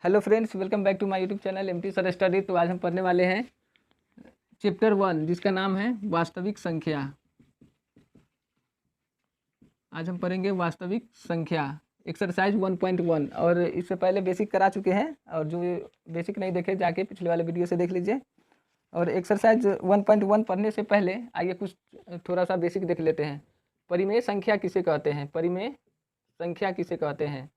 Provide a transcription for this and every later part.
Hello friends, welcome back to my YouTube channel MT sir study. तो आज हम पढ़ने वाले हैं चैप्टर 1 जिसका नाम है वास्तविक संख्या। आज हम पढ़ेंगे वास्तविक संख्या एक्सरसाइज 1.1। और इससे पहले बेसिक करा चुके हैं, और जो बेसिक नहीं देखे जाके पिछले वाले वीडियो से देख लीजिए। और एक्सरसाइज 1.1 पढ़ने से पहले आइए कुछ थोड़ा सा बेसिक देख लेते हैं। परिमेय संख्या किसे कहते हैं? परिमेय संख्या किसे कहते हैं?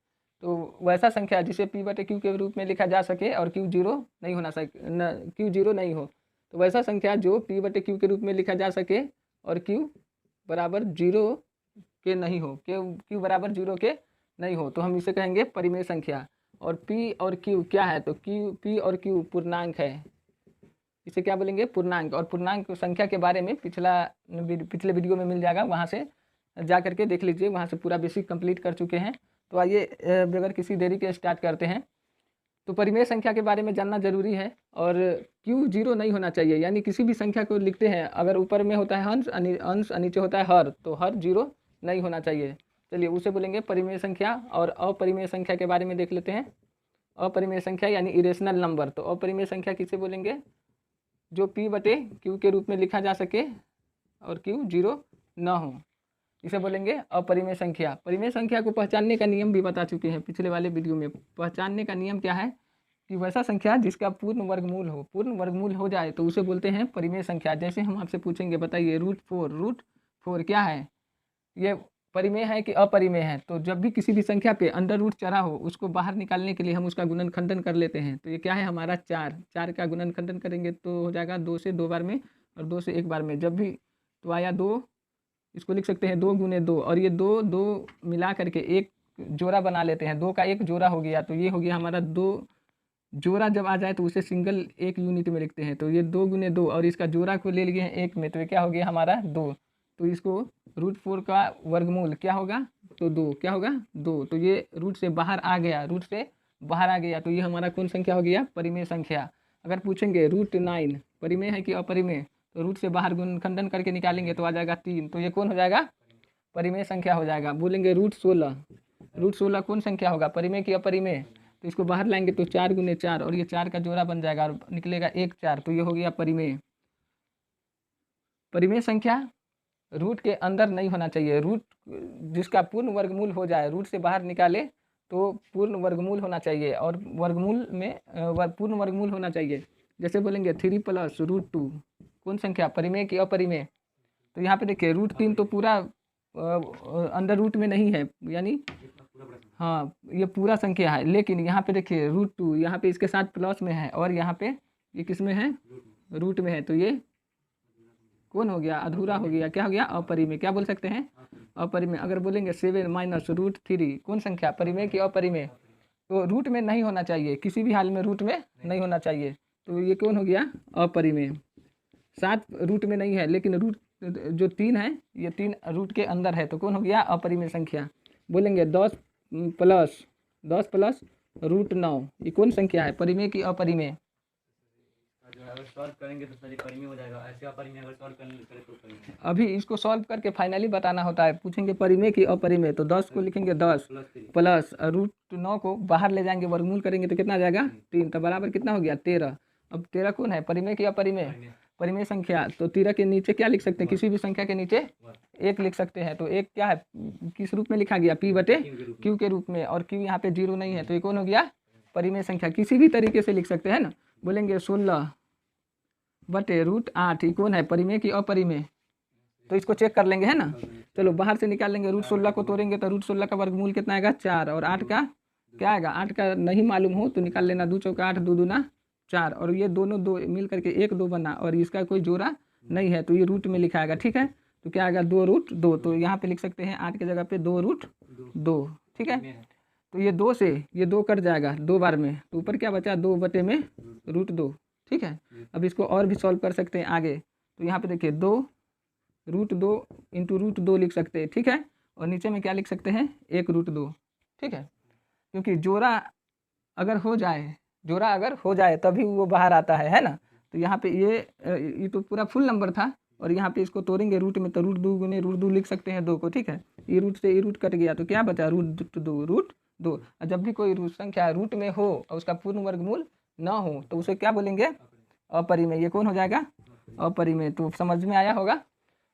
तो वैसा संख्या जिसे p/q के रूप में लिखा जा सके और q जीरो नहीं होना q जीरो नहीं हो। तो वैसा संख्या जो p/q के रूप में लिखा जा सके और q बराबर जीरो के नहीं हो, q बराबर जीरो के नहीं हो, तो हम इसे कहेंगे परिमेय संख्या। और p और q क्या है? तो p और q पूर्णांक है, इसे क्या बोलेंगे? पूर्णांक। और पूर्णांक संख्या के बारे में पिछले वीडियो में मिल जाएगा, वहाँ से जा करके देख लीजिए, वहाँ से पूरा बेसिक कंप्लीट कर चुके हैं। तो आइए बगैर किसी देरी के स्टार्ट करते हैं। तो परिमेय संख्या के बारे में जानना जरूरी है। और q जीरो नहीं होना चाहिए, यानी किसी भी संख्या को लिखते हैं अगर ऊपर में होता है अंश नीचे होता है हर, तो हर जीरो नहीं होना चाहिए। चलिए उसे बोलेंगे परिमेय संख्या। और अपरिमेय संख्या के बारे में देख लेते हैं। अपरिमेय संख्या यानी इरेशनल नंबर। तो अपरिमेय संख्या किसे बोलेंगे? जो p/q के रूप में लिखा जा सके और q जीरो न हो, इसे बोलेंगे अपरिमेय संख्या। परिमेय संख्या को पहचानने का नियम भी बता चुके हैं पिछले वाले वीडियो में। पहचानने का नियम क्या है कि वैसा संख्या जिसका पूर्ण वर्गमूल हो, पूर्ण वर्गमूल हो जाए तो उसे बोलते हैं परिमेय संख्या। जैसे हम आपसे पूछेंगे, बताइए √4 क्या है? ये परिमेय है कि अपरिमेय है? तो जब भी किसी भी संख्या पे अंडर रूट चढ़ा हो, उसको बाहर निकालने के लिए हम उसका गुणनखंडन कर लेते हैं। तो ये क्या है हमारा? 4 का गुणनखंडन करेंगे तो हो जाएगा 2 से 2 बार में और 2 से 1 बार में। जब भी तो आया 2, इसको लिख सकते हैं 2 × 2, और ये 2 मिला करके एक जोड़ा बना लेते हैं। 2 का एक जोड़ा हो गया, तो ये हो गया हमारा 2 जोड़ा। जब आ जाए तो उसे सिंगल एक यूनिट में लिखते हैं। तो ये 2 × 2 और इसका जोड़ा को ले लिए हैं 1 में, तो ये क्या हो गया हमारा 2। तो इसको √4 का वर्गमूल क्या होगा? तो 2 क्या होगा? 2। तो ये रूट से बाहर आ गया, तो ये हमारा कौन संख्या हो गया? परिमेय संख्या। अगर पूछेंगे √9 परिमेय है कि अपरिमेय, तो रूट से बाहर गुणनखंडन करके निकालेंगे तो आ जाएगा 3। तो ये कौन हो जाएगा? परिमेय संख्या हो जाएगा। बोलेंगे √16 कौन संख्या होगा? परिमेय कि अपरिमेय? तो इसको बाहर लाएंगे तो 4 × 4 और ये 4 का जोड़ा बन जाएगा और निकलेगा 1 4, तो ये हो गया परिमेय। परिमेय संख्या रूट के अंदर नहीं होना चाहिए। रूट जिसका पूर्ण वर्गमूल हो जाए, रूट से बाहर निकाले तो पूर्ण वर्गमूल होना चाहिए, और वर्गमूल में पूर्ण वर्गमूल होना चाहिए। जैसे बोलेंगे 3 + √2 कौन संख्या? परिमेय कि अपरिमेय? तो यहाँ पे देखिए √3 तो पूरा अंडर रूट में नहीं है, यानी हाँ ये पूरा संख्या है। लेकिन यहाँ पे देखिए √2 यहाँ पे इसके साथ प्लस में है, और यहाँ पे ये किस में है? रूट में है। तो ये कौन हो गया? अधूरा हो गया। क्या हो गया? अपरिमेय। क्या बोल सकते हैं? अपरिमेय। अगर बोलेंगे 7 - √3 कौन संख्या? परिमेय कि अपरिमेय? तो रूट में नहीं होना चाहिए, किसी भी हाल में रूट में नहीं होना चाहिए। तो ये कौन हो गया? अपरिमेय। 7 रूट में नहीं है, लेकिन रूट जो 3 है, ये 3 रूट के अंदर है, तो कौन हो गया? अपरिमेय संख्या। बोलेंगे 10 + √9 ये कौन संख्या है? परिमेय कि अपरिमेय? अगर सॉल्व करेंगे तो सर परिमेय हो जाएगा, ऐसे अपरिमेय अगर सॉल्व करें तो परिमेय। अभी इसको सॉल्व करके फाइनली बताना होता है। पूछेंगे परिमेय कि अपरिमेय, तो 10 को लिखेंगे 10 प्लस √9 को बाहर ले जाएंगे, वर्गमूल करेंगे तो कितना आ जाएगा? 3। तो बराबर कितना हो गया? 13। अब 13 कौन है? परिमेय कि अपरिमेय? परिमेय संख्या। तो 13 के नीचे क्या लिख सकते हैं? किसी भी संख्या के नीचे 1 लिख सकते हैं। तो 1 क्या है? किस रूप में लिखा गया? p/q के रूप में, और q यहाँ पे 0 नहीं है, तो ये कौन हो गया? परिमेय संख्या। किसी भी तरीके से लिख सकते हैं ना। बोलेंगे 16/√8 ये कौन है? परिमेय कि अपरिमेय? तो इसको चेक कर लेंगे, है ना। चलो बाहर से निकाल लेंगे। √16 को तोड़ेंगे तो √16 का वर्गमूल कितना आएगा? 4। और 8 का क्या आएगा? 8 का नहीं मालूम हो तो निकाल लेना। 2 × 8 2 × 4, और ये दोनों 2 मिल करके 1 2 बना, और इसका कोई जोड़ा नहीं है, तो ये रूट में लिखा आएगा। ठीक है, तो क्या आएगा? 2√2। तो यहाँ पे लिख सकते हैं 8 की जगह पे 2√2। ठीक है, तो ये 2 से ये 2 कट जाएगा 2 बार में, तो ऊपर क्या बचा? 2/√2। ठीक है, अब इसको और भी सॉल्व कर सकते हैं आगे। तो यहाँ पे देखिए 2√2 × √2 लिख सकते हैं। ठीक है, और नीचे में क्या लिख सकते हैं? 1√2। ठीक है, क्योंकि जोड़ा अगर हो जाए तभी वो बाहर आता है ना। तो यहाँ पे ये तो पूरा फुल नंबर था, और यहाँ पे इसको तोड़ेंगे रूट में तो √2 × √2 लिख सकते हैं 2 को। ठीक है, ये रूट से ये रूट कट गया तो क्या बचा? √2 2। और जब भी कोई संख्या रूट में हो और उसका पूर्ण वर्गमूल ना हो तो उसे क्या बोलेंगे? अपरिमेय। ये कौन हो जाएगा? अपरिमेय। तो समझ में आया होगा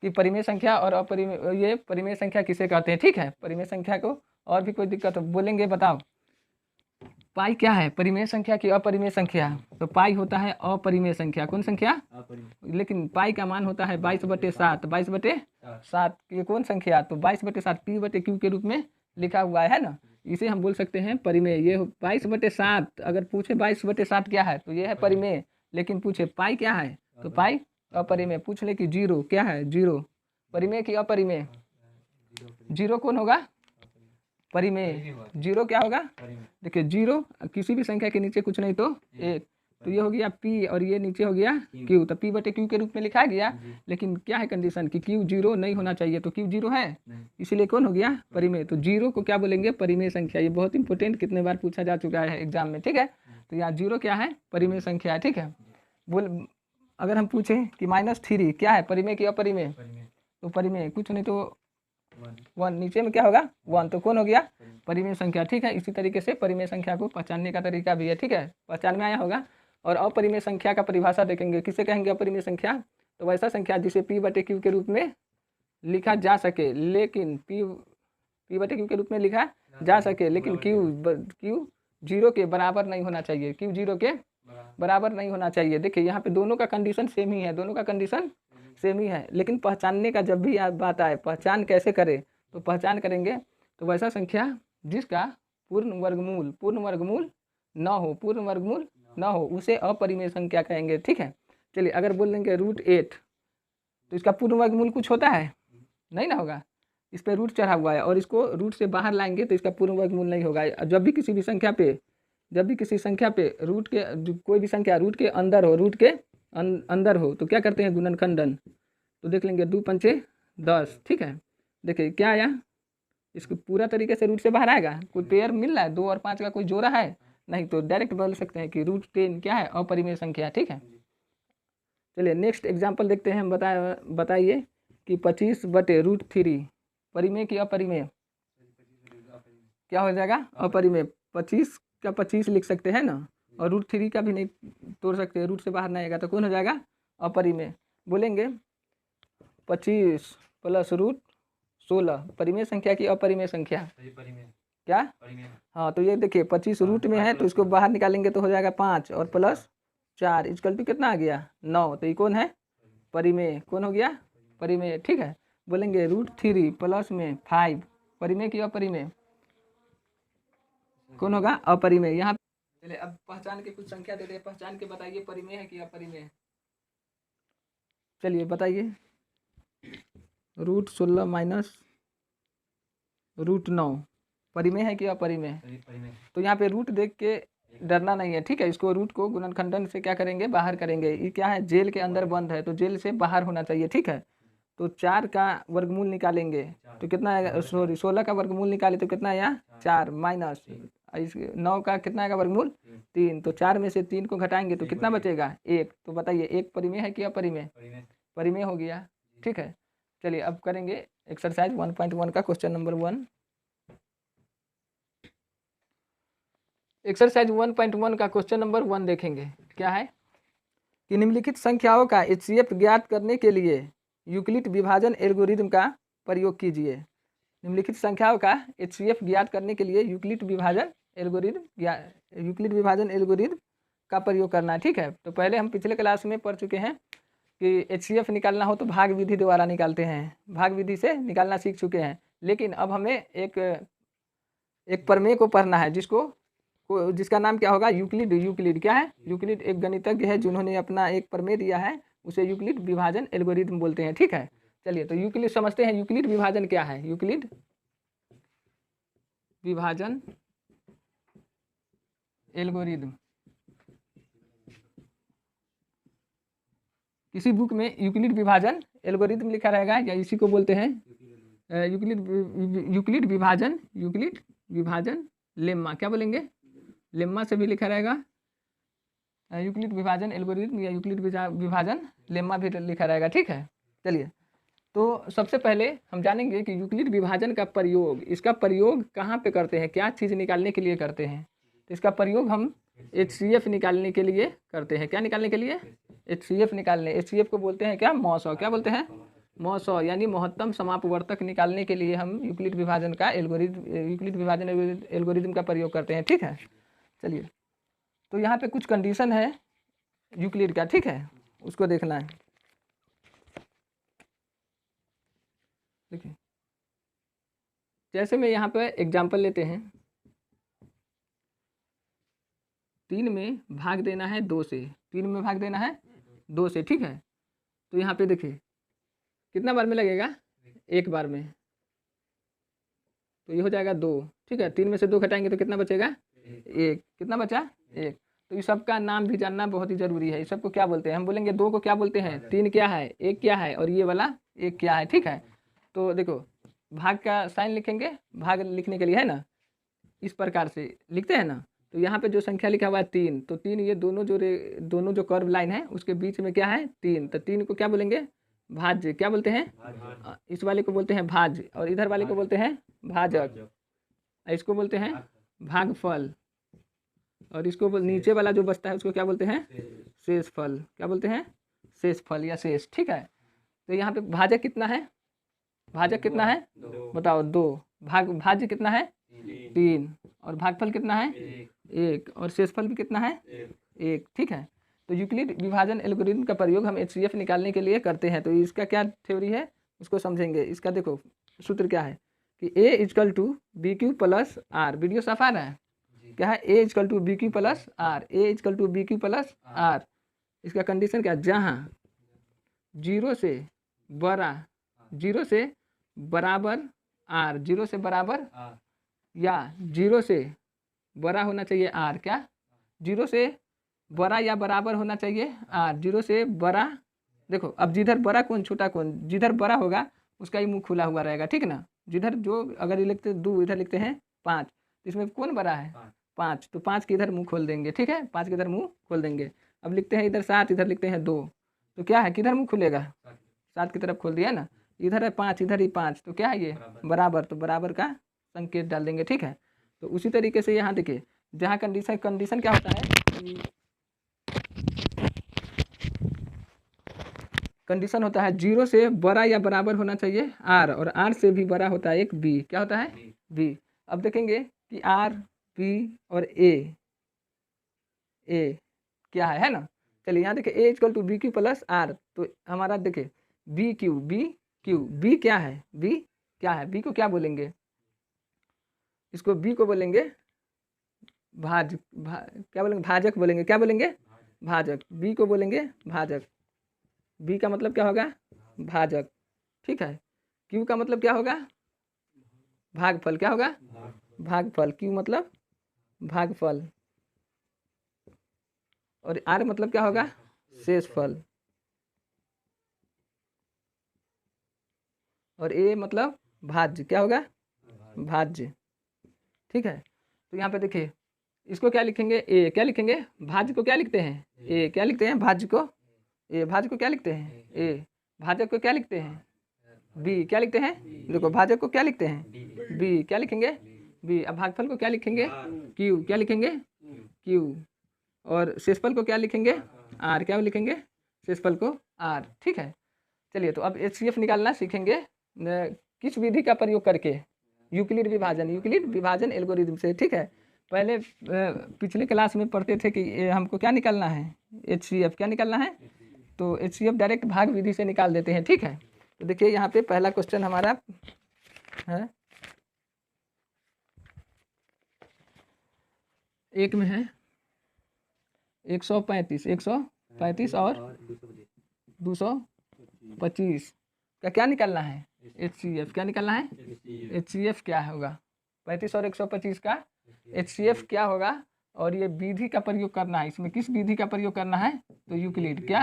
कि परिमेय संख्या और अपरिमेय, ये परिमेय संख्या किसे कहते हैं। ठीक है, परिमेय संख्या को और भी कोई दिक्कत हो बोलेंगे, बताओ। पाई क्या है? परिमेय संख्या की अपरिमेय संख्या। तो पाई होता है अपरिमेय संख्या। कौन संख्या? लेकिन पाई का मान होता है 22/7। 22/7 ये कौन संख्या? तो 22/7 P/Q के रूप में लिखा हुआ है ना, इसे हम बोल सकते हैं परिमेय। ये 22/7 अगर पूछे 22/7 क्या है तो ये है परिमेय, लेकिन पूछे पाई क्या है तो पाई अपरिमेय। पूछ ले कि 0 क्या है? 0 परिमेय की अपरिमेय? 0 कौन होगा? परिमेय। 0 क्या होगा? देखिए 0 किसी भी संख्या के नीचे कुछ नहीं तो 1, तो ये हो गया P और ये नीचे हो गया Q, तो P/Q के रूप में लिखा गया। लेकिन क्या है कंडीशन कि Q 0 नहीं होना चाहिए, तो Q 0 है, इसीलिए कौन हो गया? परिमेय। तो 0 को क्या बोलेंगे? परिमेय संख्या। ये बहुत इंपॉर्टेंट, कितने बार पूछा जा चुका है एग्जाम में। ठीक है, तो यहाँ 0 क्या है? परिमेय संख्या है। ठीक है, बोल अगर हम पूछें कि -3 क्या है? परिमेय की अपरिमेय? तो परिमेय कुछ नहीं तो 1, नीचे में क्या होगा? 1, तो कौन हो गया? परिमेय संख्या। ठीक है, इसी तरीके से परिमेय संख्या को पहचानने का तरीका भी है। ठीक है, पहचान में आया होगा। और अपरिमेय संख्या का परिभाषा देखेंगे। किसे कहेंगे अपरिमेय संख्या? तो वैसा संख्या जिसे P/Q के रूप में लिखा जा सके, लेकिन P/Q के रूप में लिखा जा सके, लेकिन Q 0 के बराबर नहीं होना चाहिए। Q 0 के बराबर नहीं होना चाहिए। देखिए यहाँ पे दोनों का कंडीशन सेम ही है, दोनों का कंडीशन सेम ही है, लेकिन पहचानने का जब भी बात आए, पहचान कैसे करें, तो पहचान करेंगे तो वैसा संख्या जिसका पूर्ण वर्गमूल न हो, पूर्ण वर्गमूल न हो, उसे अपरिमेय संख्या कहेंगे। ठीक है, चलिए अगर बोल देंगे √8 तो इसका पूर्ण वर्गमूल कुछ होता है? नहीं ना होगा, इस पर रूट चढ़ा हुआ है और इसको रूट से बाहर लाएंगे तो इसका पूर्ण वर्गमूल नहीं होगा। जब भी किसी संख्या पे रूट के कोई भी संख्या रूट के अंदर हो, रूट के अंदर हो तो क्या करते हैं? गुणनखंडन। तो देख लेंगे 2 पंचे 10। ठीक है, देखिए क्या आया? इसको पूरा तरीके से रूट से बाहर आएगा? कोई पेयर मिल रहा है? 2 और 5 का कोई जोड़ा है? नहीं, तो डायरेक्ट बोल सकते हैं कि √10 क्या है? अपरिमेय संख्या। ठीक है, चलिए नेक्स्ट एग्जाम्पल देखते हैं। बताइए कि 25/√3 परिमेय की अपरिमेय? क्या हो जाएगा? अपरिमेय। 25 का 25 लिख सकते हैं ना, और √3 का भी नहीं तोड़ सकते, रूट से बाहर नहीं आएगा, तो कौन हो जाएगा? अपरिमेय। बोलेंगे 25 + √16 परिमेय संख्या की अपरिमेय संख्या? क्या? हाँ, तो ये देखिए 25 रूट में है तो इसको बाहर निकालेंगे तो हो जाएगा 5 और +4 इक्वल टू कितना आ गया? 9, तो ये कौन है? परिमेय। कौन हो गया? परिमेय। ठीक है, बोलेंगे √3 प्लस में 5 परिमेय की अपरिमेय? कौन होगा? अपरिमेय। यहाँ चलिए अब पहचान के कुछ संख्या दे दे, पहचान के बताइए परिमेय है कि अपरिमेय? चलिए बताइए। √16 - √9 परिमेय है कि अपरिमेय? तो यहाँ पे रूट देख के डरना नहीं है। ठीक है, इसको रूट को गुणनखंडन से क्या करेंगे? बाहर करेंगे। ये क्या है? जेल के अंदर बंद है तो जेल से बाहर होना चाहिए। ठीक है, तो 4 का वर्गमूल निकालेंगे तो कितना आएगा? सॉरी, 16 का वर्गमूल निकाले तो कितना आया? 4 माइनस 9 का कितना आएगा वर्गमूल? 3, तो 4 में से 3 को घटाएंगे तो कितना बचेगा? 1। तो बताइए 1 परिमेय है कि अपरिमेय? परिमेय हो गया। ठीक है, चलिए अब करेंगे एक्सरसाइज 1.1 का क्वेश्चन नंबर 1। एक्सरसाइज 1.1 का क्वेश्चन नंबर 1 देखेंगे। क्या है कि निम्नलिखित संख्याओं का HCF ज्ञात करने के लिए यूक्लिड विभाजन एल्गोरिदम का प्रयोग कीजिए। निम्नलिखित संख्याओं का HCF ज्ञात करने के लिए यूक्लिड विभाजन एल्गोरिदम का प्रयोग करना है। ठीक है, तो पहले हम पिछले क्लास में पढ़ चुके हैं कि HCF निकालना हो तो भाग विधि द्वारा निकालते हैं, भाग विधि से निकालना सीख चुके हैं। लेकिन अब हमें एक प्रमेय को पढ़ना है जिसका नाम क्या होगा? यूक्लिड क्या है? यूक्लिड एक गणितज्ञ है जिन्होंने अपना एक प्रमेय दिया है, उसे यूक्लिड विभाजन एल्गोरिदम बोलते हैं। ठीक है, चलिए तो यूक्लिड समझते हैं। यूक्लिड विभाजन क्या है? यूक्लिड विभाजन एल्गोरिदम, किसी बुक में यूक्लिड विभाजन एल्गोरिदम लिखा रहेगा या इसी को बोलते हैं यूक्लिड विभाजन लेम्मा। क्या बोलेंगे? लेम्मा से भी लिखा रहेगा यूक्लिड विभाजन एल्गोरिदम या यूक्लिड विभाजन लेम्मा भी लिखा रहेगा। ठीक है, चलिए तो सबसे पहले हम जानेंगे कि यूक्लिड विभाजन का प्रयोग, इसका प्रयोग कहाँ पे करते हैं, क्या चीज़ निकालने के लिए करते हैं। तो इसका प्रयोग हम HCF निकालने के लिए करते हैं। क्या निकालने के लिए? HCF निकालने। HCF को बोलते हैं क्या? मॉस। क्या बोलते हैं? मॉस, यानी महत्तम समापवर्तक निकालने के लिए हम यूक्लिड विभाजन का यूक्लिड विभाजन एल्गोरिदम का प्रयोग करते हैं। ठीक है, चलिए, तो यहाँ पे कुछ कंडीशन है यूक्लिड का, ठीक है, उसको देखना है। देखिए, जैसे मैं यहाँ पे एग्जाम्पल लेते हैं, 3 में भाग देना है 2 से, 3 में भाग देना है 2 से, ठीक है। तो यहाँ पे देखिए कितना बार में लगेगा? 1 बार में, तो ये हो जाएगा 2, ठीक है। 3 में से 2 घटाएंगे तो कितना बचेगा? 1। कितना बचा? 1। तो इस सब का नाम भी जानना बहुत ही जरूरी है। इस सब को क्या बोलते हैं? हम बोलेंगे 2 को क्या बोलते हैं, 3 क्या है, 1 क्या है, और ये वाला 1 क्या है, ठीक है। तो देखो, भाग का साइन लिखेंगे, भाग लिखने के लिए है ना, इस प्रकार से लिखते हैं ना। तो यहाँ पे जो संख्या लिखा हुआ है 3, तो 3 ये दोनों जो कर्व लाइन है उसके बीच में क्या है? 3। तो 3 को क्या बोलेंगे? भाज्य। क्या बोलते हैं? इस वाले को बोलते हैं भाज्य, और इधर वाले को बोलते हैं भाजक, इसको बोलते हैं भागफल, और इसको नीचे वाला जो बचता है उसको क्या बोलते हैं? शेषफल। क्या बोलते हैं? शेषफल या शेष, ठीक है। तो यहाँ पे भाजक कितना है? भाजक कितना है? बताओ, 2। भाज्य कितना है? 3। और भागफल कितना है? 1। और शेषफल भी कितना है? 1, ठीक है। तो यूक्लिड विभाजन एल्गोरिथम का प्रयोग हम HCF निकालने के लिए करते हैं। तो इसका क्या थ्योरी है उसको समझेंगे। इसका देखो सूत्र क्या है कि A = BQ + R। वीडियो साफ आ रहा है? क्या है? A = BQ + R। A = BQ + R। इसका कंडीशन क्या? जहाँ 0 से बराबर R, 0 से बराबर या 0 से बड़ा होना चाहिए R। क्या? 0 से बड़ा या बराबर होना चाहिए R। 0 से बड़ा, देखो अब जिधर बड़ा कौन छोटा कौन, जिधर बड़ा होगा उसका ही मुंह खुला हुआ रहेगा, ठीक ना। जिधर जो अगर ये लिखते 2, इधर लिखते हैं 5, तो इसमें कौन बड़ा है? 5। तो 5 के इधर मुंह खोल देंगे, ठीक है, 5 के इधर मुंह खोल देंगे। अब लिखते हैं इधर 7, इधर लिखते हैं 2, तो क्या है? किधर मुंह खुलेगा? 7 की तरफ खोल दिया ना। इधर है 5, इधर ही 5, तो क्या है ये? बराबर। तो बराबर का संकेत डाल देंगे, ठीक है। तो उसी तरीके से यहाँ देखिए, जहाँ कंडीशन क्या होता है कि कंडीशन होता है 0 से बड़ा या बराबर होना चाहिए R, और R से भी बड़ा होता है एक B। क्या होता है? B। अब देखेंगे कि R, B और A क्या है ना। चलिए यहाँ देखिए A = BQ + R। तो हमारा देखिए B क्या है? B क्या है? B को क्या बोलेंगे? इसको B को बोलेंगे क्या बोलेंगे? भाजक बोलेंगे। क्या बोलेंगे? भाजक। B को बोलेंगे भाजक। B का मतलब क्या होगा? भाजक, ठीक है। Q का मतलब क्या होगा? भागफल। क्या होगा? भागफल। Q मतलब भागफल। और R मतलब क्या होगा? शेषफल। और A मतलब भाज्य। क्या होगा? भाज्य, ठीक है। तो यहाँ पे देखिए, इसको क्या लिखेंगे? A। क्या लिखेंगे? भाज्य को क्या लिखते हैं? A। क्या लिखते हैं? भाज्य को A। भाज्य को क्या लिखते हैं? A। भाजक को क्या लिखते हैं? B। क्या लिखते हैं? देखो, भाजक को क्या लिखते हैं? B। क्या लिखेंगे? B। अब भागफल को क्या लिखेंगे? Q। क्या लिखेंगे? Q। और शेषफल को क्या लिखेंगे? R। क्या लिखेंगे? शेषफल को R, ठीक है। चलिए, तो अब HCF निकालना सीखेंगे किस विधि का प्रयोग करके? यूक्लिड विभाजन एल्गोरिथम से, ठीक है। पहले पिछले क्लास में पढ़ते थे कि हमको क्या निकालना है? HCF। क्या निकालना है? तो HCF डायरेक्ट भाग विधि से निकाल देते हैं, ठीक है। तो देखिए यहाँ पे पहला क्वेश्चन हमारा है, एक में है 135 और 225 का क्या निकालना है? HCF। क्या निकालना है? HCF क्या होगा? 35 और 125 का HCF क्या होगा? और ये विधि का प्रयोग करना है। इसमें किस विधि का प्रयोग करना है? तो यूक्लिड। क्या?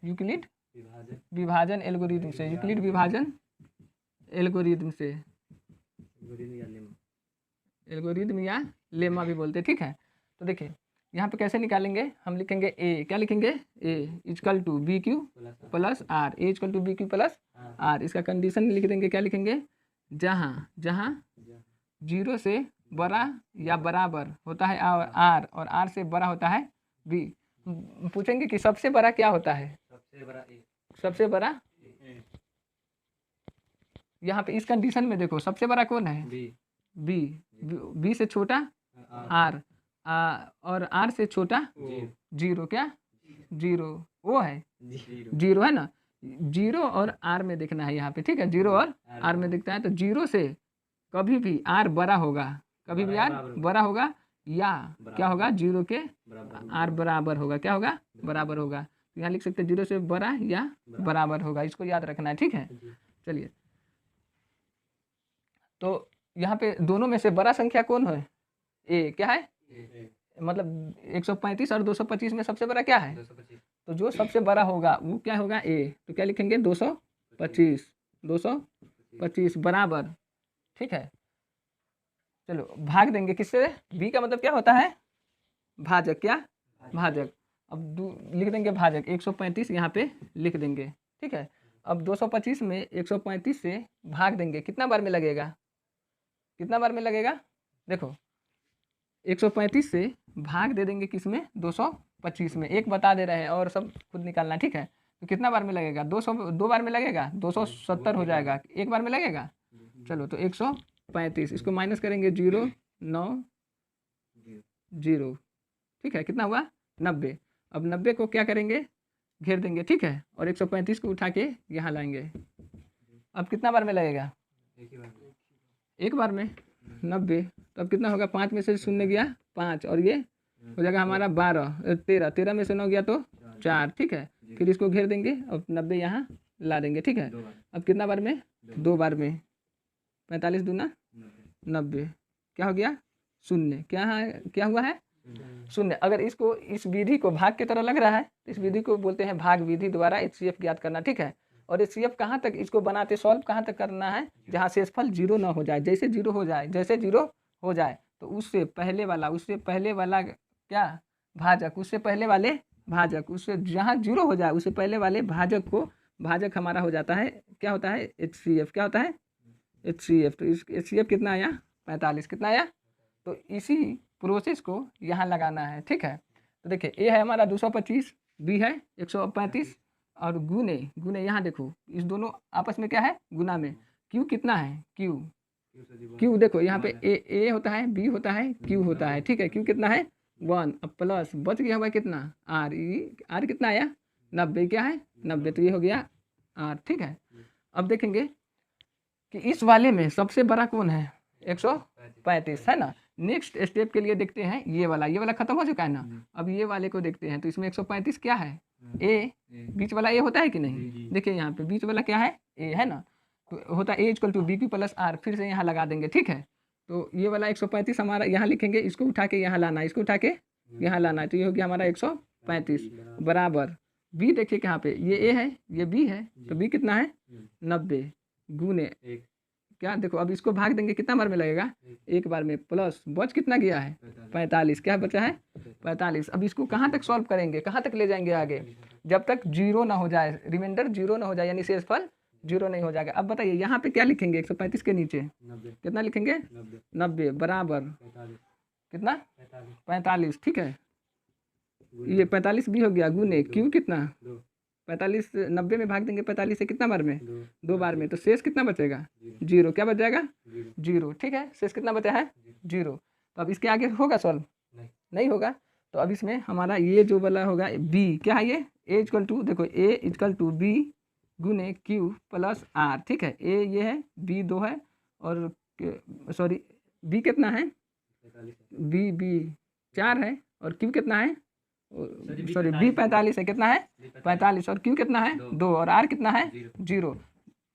यूक्लिड विभाजन एल्गोरिथम से। यूक्लिड विभाजन एल्गोरिथम से, एल्गोरिथम या लेमा भी बोलते हैं, ठीक है। तो देखिए यहाँ पे कैसे निकालेंगे, हम लिखेंगे ए, क्या लिखेंगे, A equal to B Q plus R, A equal to B Q plus R. इसका कंडीशन लिख देंगे, क्या लिखेंगे, जहाँ जहाँ 0 से बड़ा या बराबर होता है आर और आर से बड़ा होता है बी। पूछेंगे कि सबसे बड़ा क्या होता है, सबसे बड़ा ए, सबसे बड़ा, यहाँ पे इस कंडीशन में देखो सबसे बड़ा कौन है, बी, बी, बी से छोटा आर, और आर से छोटा जीरो, क्या जीरो, वो है जीरो है ना, जीरो और आर में देखना है यहाँ पे, ठीक है, जीरो और आर में दिखता है। तो जीरो से कभी भी आर बड़ा होगा, कभी भी आर बड़ा होगा, या क्या होगा, जीरो के आर बराबर होगा, क्या होगा, बराबर होगा। तो यहाँ लिख सकते हैं जीरो से बड़ा या बराबर होगा, इसको याद रखना है, ठीक है। चलिए, तो यहाँ पे दोनों में से बड़ा संख्या कौन है, ए, क्या है, मतलब 135 और 225 में सबसे बड़ा क्या है, 225, तो जो सबसे बड़ा होगा वो क्या होगा, ए, तो क्या लिखेंगे 225, 225 बराबर, ठीक है। चलो भाग देंगे किससे, बी का मतलब क्या होता है, भाजक, क्या भाजक। अब लिख देंगे भाजक 135 यहाँ पे लिख देंगे, ठीक है। अब 225 में 135 से भाग देंगे, कितना बार में लगेगा, कितना बार में लगेगा, देखो 135 से भाग दे देंगे किस में, 225 में, एक बता दे रहे हैं और सब खुद निकालना, ठीक है। तो कितना बार में लगेगा, 2 बार में लगेगा, 270 हो जाएगा, एक बार में लगेगा। चलो तो 135, इसको माइनस करेंगे 0 9 0, ठीक है, कितना हुआ 90। अब 90 को क्या करेंगे, घेर देंगे, ठीक है, और 135 को उठा के यहाँ लाएंगे। अब कितना बार में लगेगा, एक बार में 90। तो अब कितना होगा, 5 में से 0 गया 5, और ये हो जाएगा हमारा 12 13, 13 में से 9 गया तो 4, ठीक है। फिर इसको घेर देंगे और 90 यहाँ ला देंगे, ठीक है। अब कितना बार में, 2 बार में, 45 दूना 90, क्या हो गया 0, क्या है, क्या हुआ है 0। अगर इसको, इस विधि को भाग की तरह लग रहा है तो इस विधि को बोलते हैं भाग विधि द्वारा HCF ज्ञात करना, ठीक है। और HCF कहाँ तक इसको बनाते, सॉल्व कहाँ तक करना है, जहाँ शेषफल 0 ना हो जाए, जैसे 0 हो जाए, जैसे 0 हो जाए तो उससे पहले वाला क्या भाजक, उससे पहले वाले भाजक, उससे जहाँ 0 हो जाए उससे पहले वाले भाजक को, भाजक हमारा हो जाता है, क्या होता है HCF, क्या होता है HCF। तो इस HCF कितना आया 45, कितना आया। तो इसी प्रोसेस को यहाँ लगाना है, ठीक है। तो देखिए ए है हमारा 225, बी है 135, और गुने यहाँ देखो इस दोनों आपस में क्या है, गुना में, क्यू कितना है, क्यू देखो यहाँ पे ए होता है, बी होता है, क्यू होता है, ठीक है। क्यू कितना है 1, अब प्लस बच गया हुआ कितना आर कितना आया 90, क्या है 90, तो ये हो गया आर, ठीक है। अब देखेंगे कि इस वाले में सबसे बड़ा कौन है, 135 है ना। नेक्स्ट स्टेप के लिए देखते हैं ये वाला खत्म हो चुका है ना, अब ये वाले को देखते हैं। तो इसमें 135 क्या है, ए, बीच वाला ए होता है कि नहीं, देखिए यहाँ पे बीच वाला क्या है, ए है ना, तो होता है ए equal to B Q plus R, फिर से यहाँ लगा देंगे, ठीक है। तो ये वाला 135 हमारा यहाँ लिखेंगे, इसको उठा के यहाँ लाना है, इसको उठा के यहाँ लाना है, तो ये हो गया हमारा 135 बराबर बी, देखिए कहाँ पे ये ए है, ये बी है, तो बी कितना है 90 गुने क्या, देखो अब इसको भाग देंगे, कितना बार में लगेगा, एक बार में, प्लस बच कितना गया है 45, क्या बचा है 45। अब इसको कहाँ तक सॉल्व करेंगे, कहाँ तक ले जाएंगे आगे, जब तक 0 ना हो जाए, रिमाइंडर 0 ना हो जाए, यानी शेषफल 0 नहीं हो जाएगा। अब बताइए यहाँ पे क्या लिखेंगे, 135 के नीचे कितना लिखेंगे 90 बराबर कितना 45, ठीक है। ये 45 भी हो गया गुने क्यू कितना 45, 90 में भाग देंगे 45 से, कितना बार में 2 बार में, तो शेष कितना बचेगा 0, क्या बच जाएगा 0, ठीक है। शेष कितना बचा है 0। तो अब इसके आगे होगा सॉल्व, नहीं होगा। तो अब इसमें हमारा ये जो वाला होगा बी, क्या है ये ए इक्वल टू, देखो ए इक्वल टू बी गुने क्यू प्लस आर, ठीक है। ए ये है, बी 2 है, और सॉरी बी कितना है, बी 4 है, और क्यू कितना है, सॉरी बी 45 है, कितना है 45, और क्यू कितना है 2, और आर कितना है 0।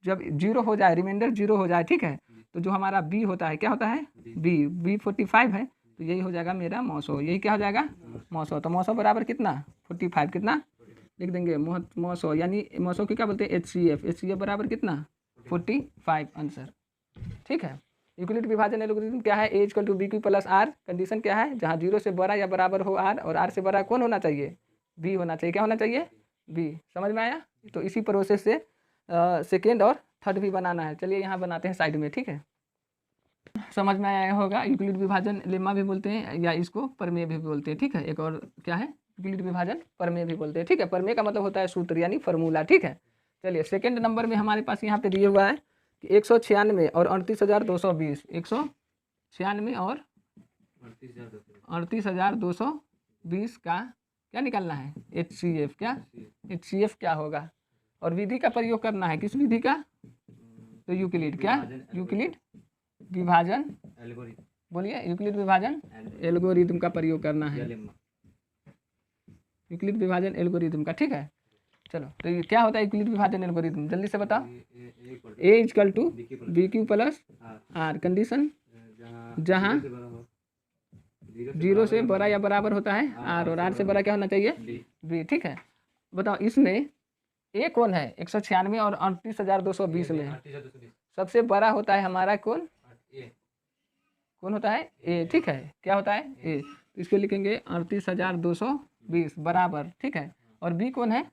जब 0 हो जाए, रिमाइंडर 0 हो जाए, ठीक है, तो जो हमारा बी होता है, क्या होता है बी 45 है, तो यही हो जाएगा मेरा मौसो, यही क्या हो जाएगा मौसो। तो मौसो बराबर कितना 45, कितना लिख देंगे मौसो, यानी मौसो की क्या बोलते हैं HCF बराबर कितना 45 आंसर, ठीक है। यूक्लिड विभाजन एल्गोरिथम क्या है, ए equal to B Q plus R. Condition क्या है, जहाँ 0 से बड़ा या बराबर हो आर और आर से बड़ा कौन होना चाहिए, बी होना चाहिए। क्या होना चाहिए, बी। समझ में आया। तो इसी प्रोसेस से सेकेंड और थर्ड भी बनाना है। चलिए यहाँ बनाते हैं साइड में, ठीक है। समझ में आया होगा। यूक्लिड विभाजन लेम्मा भी बोलते हैं या इसको प्रमेय भी बोलते हैं, ठीक है। एक और क्या है, यूक्लिड विभाजन प्रमेय भी बोलते हैं, ठीक है। प्रमेय का मतलब होता है सूत्र यानी फार्मूला, ठीक है। चलिए सेकंड नंबर में हमारे पास यहाँ पे दिए हुआ है कि 196 और 38,220, 196 और 38,220 का क्या निकालना है, HCF। क्या HCF क्या होगा, और विधि का प्रयोग करना है, किस विधि का, तो यूक्लिड। क्या, यूक्लिड विभाजन, बोलिए, यूक्लिड विभाजन एल्गोरिथम का प्रयोग करना है, यूक्लिड विभाजन एल्गोरिथम का, ठीक है। चलो तो ये क्या होता है यूक्लिड विभाजन एल्गोरिथम, जल्दी से बताओ। A equal to B Q plus R. Condition जहाँ 0 से बड़ा या बराबर होता है आर और आर से बड़ा क्या होना चाहिए, बी, ठीक है। बताओ इसमें ए कौन है 196 और 38,220 में सबसे बड़ा होता है हमारा कौन, कौन होता है, ए, ठीक है। क्या होता है, ए। तो इसको लिखेंगे 38,220 बराबर, ठीक है। और बी कौन है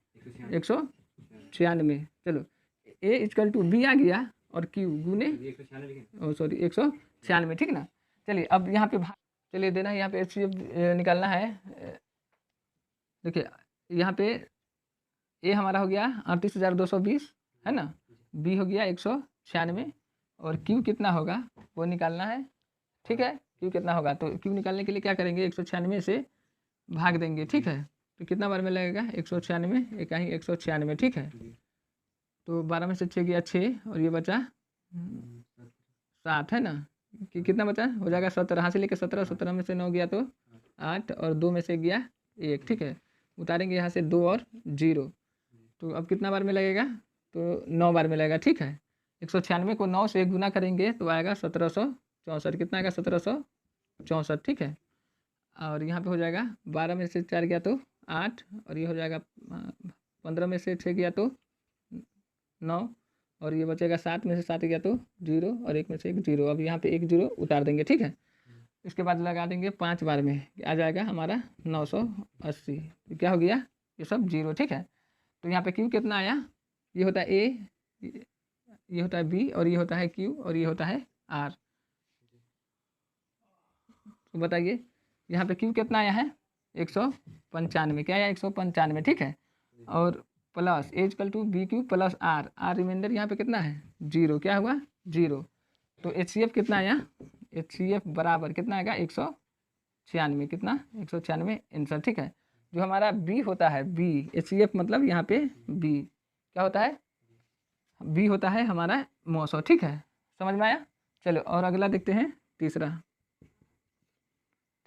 196। चलो ए इक्वल टू बी आ गया और क्यू गुने, सॉरी 196, ठीक ना। चलिए अब यहाँ पे चलिए देना है, यहाँ पे HCF निकालना है। देखिए यहाँ पे ए हमारा हो गया 38,220 है ना, बी हो गया 196 और क्यू कितना होगा वो निकालना है, ठीक है। क्यू कितना होगा, तो क्यू निकालने के लिए क्या करेंगे, 196 से भाग देंगे, ठीक है। तो कितना बार में लगेगा, 196 एक ही 196, ठीक है। तो 12 में से 6 गया 6 और ये बचा 7 है ना, कि कितना बचा हो जाएगा 17, यहाँ से लेकर 17, 17 में से 9 गया तो 8 और 2 में से गया 1, ठीक है। उतारेंगे यहाँ से 2 और 0, तो अब कितना बार में लगेगा, तो 9 बार में लगेगा, ठीक है। 196 को 9 से गुना करेंगे तो आएगा 1764, कितना आएगा 1764, ठीक है। और यहाँ पे हो जाएगा 12 में से 4 गया तो 8 और ये हो जाएगा 15 में से 6 गया तो 9 और ये बचेगा 7 में से 7 गया तो 0 और 1 में से 1 0। अब यहाँ पे 1 0 उतार देंगे, ठीक है। इसके बाद लगा देंगे 5 बार में, आ जाएगा हमारा 980। तो क्या हो गया, ये सब 0, ठीक है। तो यहाँ पे क्यू कितना आया, ये होता है ए, ये होता है बी और ये होता है क्यू और ये होता है आर। तो बताइए यहाँ पे क्यू कितना आया है 195, क्या आया 195, ठीक है। और plus A equal to B Q plus R, R remainder यहाँ पे कितना है 0, क्या हुआ 0। तो HCF कितना आया, HCF बराबर कितना आएगा 196, कितना 196 आंसर, ठीक है। जो हमारा बी होता है, बी HCF मतलब यहाँ पे बी क्या होता है, बी होता है हमारा 900, ठीक है। समझ में आया। चलो और अगला देखते हैं,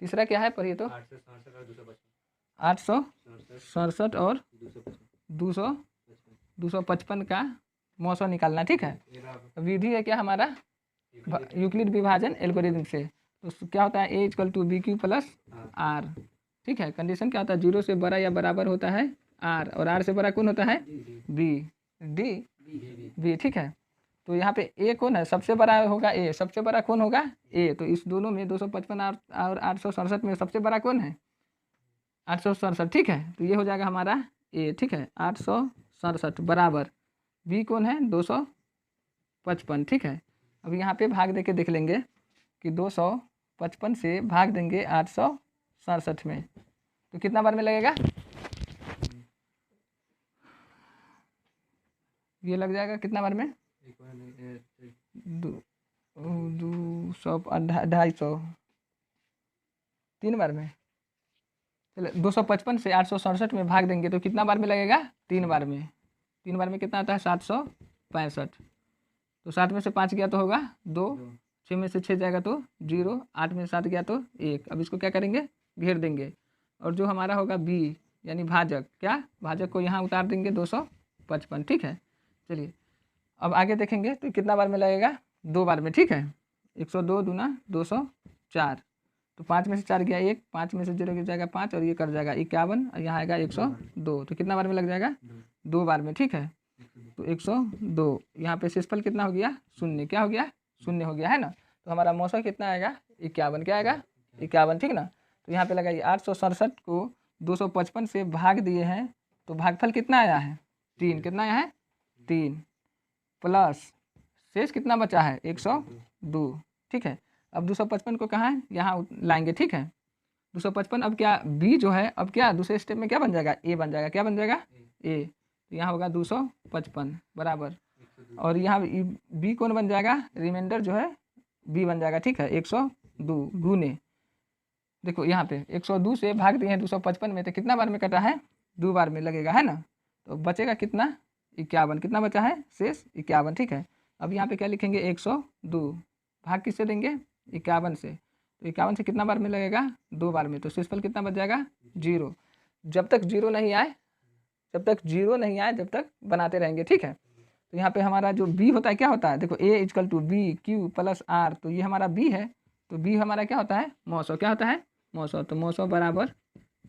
तीसरा क्या है, पढ़िए तो। 867 और 255 का 900 निकालना, ठीक है। विधि है क्या हमारा, यूक्लिड विभाजन एल्गोरिथम से। तो क्या होता है, ए equal to B Q plus R, ठीक है। कंडीशन क्या होता है, 0 से बड़ा या बराबर होता है आर और आर से बड़ा कौन होता है, बी, बी, ठीक है। तो यहाँ पे ए कौन है, सबसे बड़ा होगा ए, सबसे बड़ा कौन होगा ए। तो इस दोनों में 255 और 867 में सबसे बड़ा कौन है 867, ठीक है। तो ये हो जाएगा हमारा ए, ठीक है। 867 बराबर बी कौन है 255, ठीक है। अब यहाँ पे भाग दे के देख लेंगे कि 255 से भाग देंगे 867 में तो कितना बार में लगेगा, ये लग जाएगा कितना बार में, 200 250 3 बार में। चलो 255 से 867 में भाग देंगे तो कितना बार में लगेगा, 3 बार में। 3 बार में कितना आता है 765। तो 7 में से 5 गया तो होगा 2, 6 में से 6 जाएगा तो 0, 8 में से 7 गया तो 1। अब इसको क्या करेंगे, घेर देंगे और जो हमारा होगा बी यानी भाजक, क्या भाजक को यहाँ उतार देंगे 255, ठीक है। चलिए अब आगे देखेंगे तो कितना बार में लगेगा, 2 बार में, ठीक है। 102 दूना 204, तो 5 में से 4 गया 1, 5 में से 0 गिर जाएगा 5 और ये कर जाएगा 51 और यहाँ आएगा 102। तो कितना बार में लग जाएगा, 2 बार में, ठीक है। तो 102 यहाँ पे शेषफल कितना हो गया 0, क्या हो गया 0 हो गया है ना। तो हमारा मौसम कितना आएगा 51, क्या आएगा 51, ठीक ना। तो यहाँ पे लगाइए 867 को 255 से भाग दिए हैं तो भागफल कितना आया है 3, कितना आया है 3 प्लस शेष कितना बचा है 102, ठीक है। अब 255 को कहाँ है यहाँ लाएंगे, ठीक है। 255 अब क्या बी जो है अब क्या दूसरे स्टेप में क्या बन जाएगा ए बन जाएगा, क्या बन जाएगा ए। तो यहाँ होगा 255 बराबर, और यहाँ बी कौन बन जाएगा रिमाइंडर जो है बी बन जाएगा, ठीक है 102 गुने, देखो यहाँ पे 102 से भाग दिए हैं 255 में, तो कितना बार में कटा है 2 बार में लगेगा, है ना। तो बचेगा कितना 51, कितना बचा है शेष 51, ठीक है। अब यहाँ पे क्या लिखेंगे 102 भाग किससे देंगे 51 से, तो 51 से कितना बार में लगेगा 2 बार में, तो शेषफल कितना बच जाएगा 0। जब तक 0 नहीं आए, जब तक बनाते रहेंगे, ठीक है। तो यहाँ पे हमारा जो बी होता है क्या होता है, देखो A equal to B Q plus R, तो ये हमारा बी है, तो बी हमारा क्या होता है मौसम, क्या होता है मौसम, तो मौसम बराबर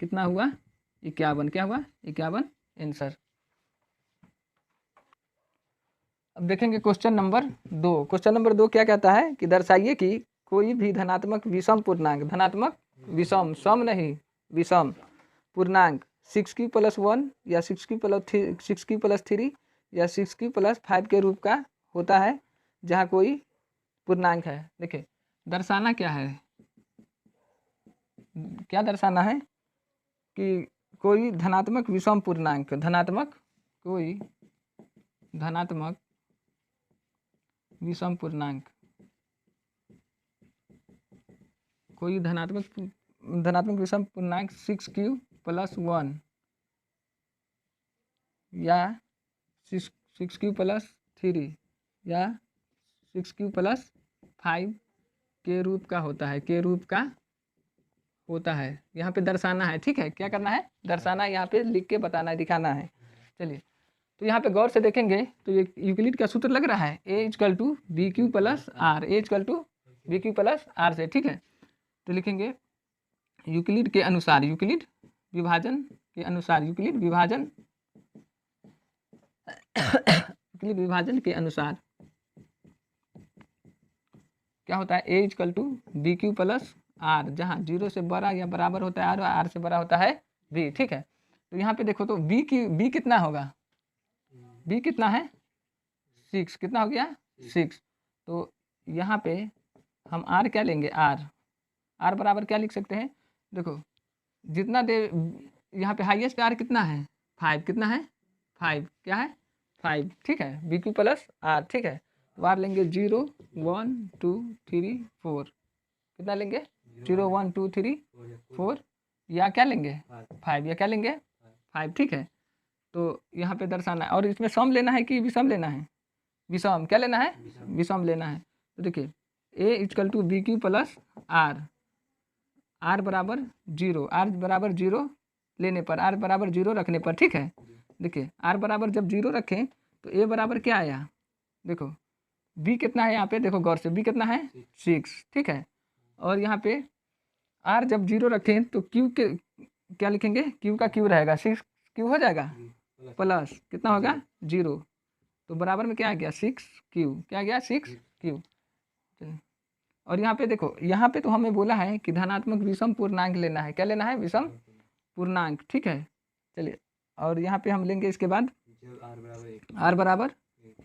कितना हुआ 51, क्या हुआ 51 आंसर। अब देखेंगे क्वेश्चन नंबर 2। क्वेश्चन नंबर 2 क्या कहता है कि दर्शाइए कि कोई भी धनात्मक विषम पूर्णांक, धनात्मक विषम, सम नहीं विषम पूर्णांक 6q + 1 या 6q + 3 या 6q + 5 के रूप का होता है जहाँ कोई पूर्णांक है। देखिए दर्शाना क्या है, क्या दर्शाना है कि कोई धनात्मक विषम पूर्णांक, कोई धनात्मक विषम पूर्णांक, कोई धनात्मक विषम पूर्णांक 6q + 1 या 6q + 3 या 6q + 5 के रूप का होता है, यहाँ पे दर्शाना है, ठीक है। क्या करना है दर्शाना है, यहाँ पे लिख के बताना है, दिखाना है। चलिए तो यहाँ पे गौर से देखेंगे तो ये यूक्लिड का सूत्र लग रहा है a = bq + r, a = bq + r से, ठीक है। तो लिखेंगे यूक्लिड के अनुसार, यूक्लिड विभाजन के अनुसार क्या होता है a = bq + r, जहाँ 0 से बड़ा या बराबर होता है r और r से बड़ा होता है b, ठीक है। तो यहाँ पे देखो तो b कितना होगा, b कितना है 6, कितना हो गया 6। तो यहाँ पे हम r क्या लेंगे r बराबर क्या लिख सकते हैं, देखो जितना दे यहाँ पे हाईएस्ट r कितना है 5, कितना है 5, क्या है 5, ठीक है bq + r, ठीक है। तो r लेंगे 0 1 2 3 4, कितना लेंगे 0 1 2 3 4 या क्या लेंगे 5, या क्या लेंगे 5, ठीक है। तो यहाँ पे दर्शाना है, और इसमें सम लेना है कि विषम लेना है, विषम, क्या लेना है विषम लेना है। तो देखिए a = bq + r बराबर 0 लेने पर, r बराबर 0 रखने पर, ठीक है। देखिए r बराबर जब 0 रखें तो a बराबर क्या आया, देखो b कितना है यहाँ पे, देखो गौर से b कितना है 6, ठीक है। और यहाँ पे r जब 0 रखें तो q के क्या लिखेंगे, q का q रहेगा 6q हो जाएगा प्लस कितना होगा 0, तो बराबर में क्या आ गया 6q, क्या आ गया 6q। और यहाँ पे देखो, यहाँ पे तो हमें बोला है कि धनात्मक विषम पूर्णांक लेना है, क्या लेना है विषम पूर्णांक, ठीक है। चलिए और यहाँ पे हम लेंगे इसके बाद r बराबर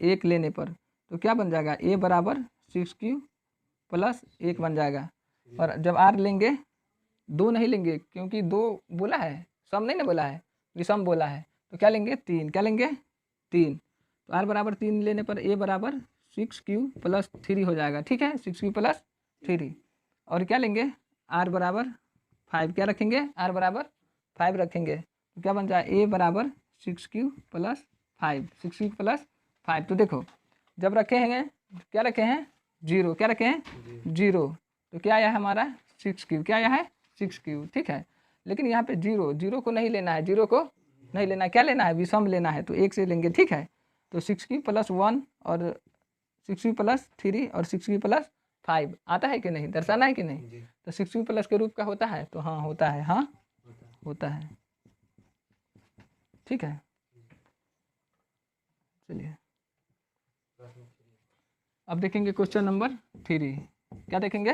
1 लेने पर, तो क्या बन जाएगा a बराबर 6q + 1 बन जाएगा। और जब r लेंगे 2 नहीं लेंगे क्योंकि 2 बोला है, सम नहीं ना बोला है, विषम बोला है, तो क्या लेंगे 3, क्या लेंगे 3। तो r बराबर 3 लेने पर a बराबर 6q + 3 हो जाएगा, ठीक है 6q + 3। और क्या लेंगे r बराबर 5, क्या रखेंगे r बराबर 5 रखेंगे, तो क्या बन जाए a बराबर 6q + 5, 6q + 5। तो देखो जब रखे हैं क्या रखे हैं 0, क्या रखे हैं 0, तो क्या आया हमारा 6q, क्या आया है 6q, ठीक है। लेकिन यहाँ पे 0 को नहीं लेना है, 0 को नहीं लेना है, क्या लेना है विषम लेना है, तो 1 से लेंगे, ठीक है। तो 6q + 1 और 6q + 3 और 6q + 5 आता है कि नहीं, दर्शाना है कि नहीं, तो 6q + के रूप का होता है, तो हाँ होता है, हाँ होता है, ठीक है। चलिए अब देखेंगे क्वेश्चन नंबर 3। क्या देखेंगे,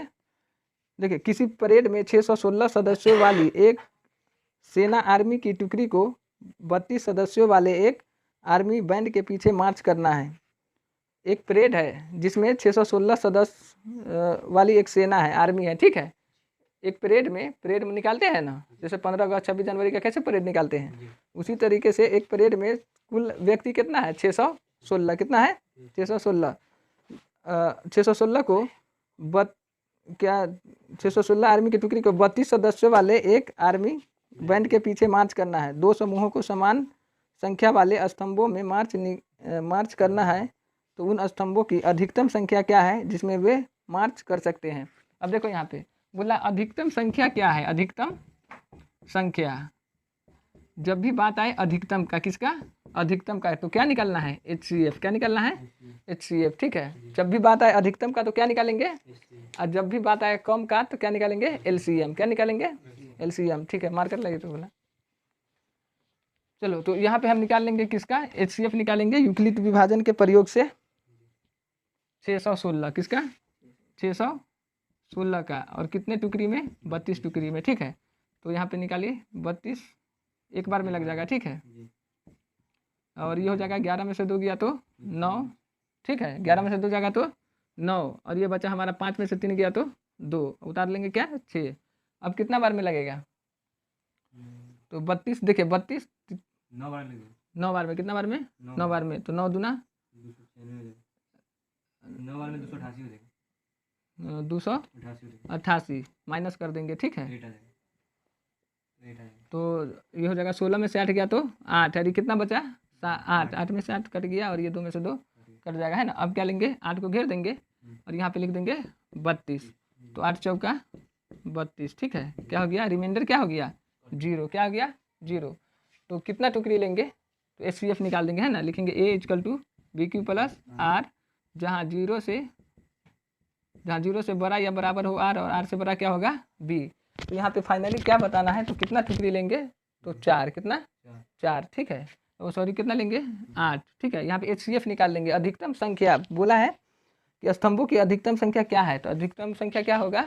देखिए किसी परेड में 616 सदस्यों वाली एक सेना आर्मी की टुकड़ी को 32 सदस्यों वाले एक आर्मी बैंड के पीछे मार्च करना है। एक परेड है जिसमें 616 सदस्य वाली एक सेना है, आर्मी है, ठीक है। एक परेड में निकालते हैं ना, जैसे 15 अगस्त 26 जनवरी का कैसे परेड निकालते हैं, उसी तरीके से एक परेड में कुल व्यक्ति कितना है, 616। कितना है, 616। 616 को 616 आर्मी की टुकड़ी को 32 सदस्यों वाले एक आर्मी बैंड के पीछे मार्च करना है। दो समूहों को समान संख्या वाले स्तंभों में मार्च करना है। तो उन स्तंभों की अधिकतम संख्या क्या है जिसमें वे मार्च कर सकते हैं। अब देखो यहाँ पे बोला अधिकतम संख्या क्या है, अधिकतम संख्या। जब भी बात आए अधिकतम का, किसका, अधिकतम का है, तो क्या निकालना है, HCF। क्या निकालना है, HCF, ठीक है। जब भी बात आए अधिकतम का तो क्या निकालेंगे, और जब भी बात आए कम का तो क्या निकालेंगे, LCM। क्या निकालेंगे, LCM, ठीक है। मार्कर लगे तो बोला। चलो तो यहाँ पे हम निकाल लेंगे किसका, HCF निकालेंगे यूक्लिड विभाजन के प्रयोग से। 616 किसका, 616 का, और कितने टुकड़ी में, 32 टुकड़ी में, ठीक है। तो यहाँ पे निकालिए 32 एक बार में लग जाएगा, ठीक है। और ये हो जाएगा 11 में से 2 गया तो 9, ठीक है। 11 में से 2 जाएगा तो 9, और ये बचा हमारा 5 में से 3 गया तो 2, उतार लेंगे क्या, 6। अब कितना बार में लगेगा, तो 32, देखिए 32 9 बार में, 9 बार में, कितना बार में, 9 बार में, तो 9 दूना 9 बार में 288 हो जाएगा, 288 माइनस कर देंगे, ठीक है। 8 आ जाएगा, 8 आ जाएगा। तो ये हो जाएगा 16 में से 8 गया तो 8, और ये कितना बचा, 8, 8 में से 8 कट गया, और ये 2 में से 2 कट जाएगा, है ना। अब क्या लेंगे, 8 को घेर देंगे और यहाँ पे लिख देंगे 32, तो 8 चौका 32, ठीक है। क्या हो गया, रिमाइंडर क्या हो गया, 0। क्या हो गया, 0। तो कितना टुकड़ी लेंगे, तो HCF निकाल देंगे, है ना। लिखेंगे A = BQ + R, जहाँ 0 से बड़ा या बराबर हो R, और R से बड़ा क्या होगा, B। तो यहाँ पे फाइनली क्या बताना है, तो कितना टुकड़ी लेंगे, तो 4, कितना, 4, ठीक है। तो सॉरी कितना लेंगे, 8, ठीक है। यहाँ पे HCF निकाल लेंगे, अधिकतम संख्या बोला है कि स्तंभों की अधिकतम संख्या क्या है, तो अधिकतम संख्या क्या होगा,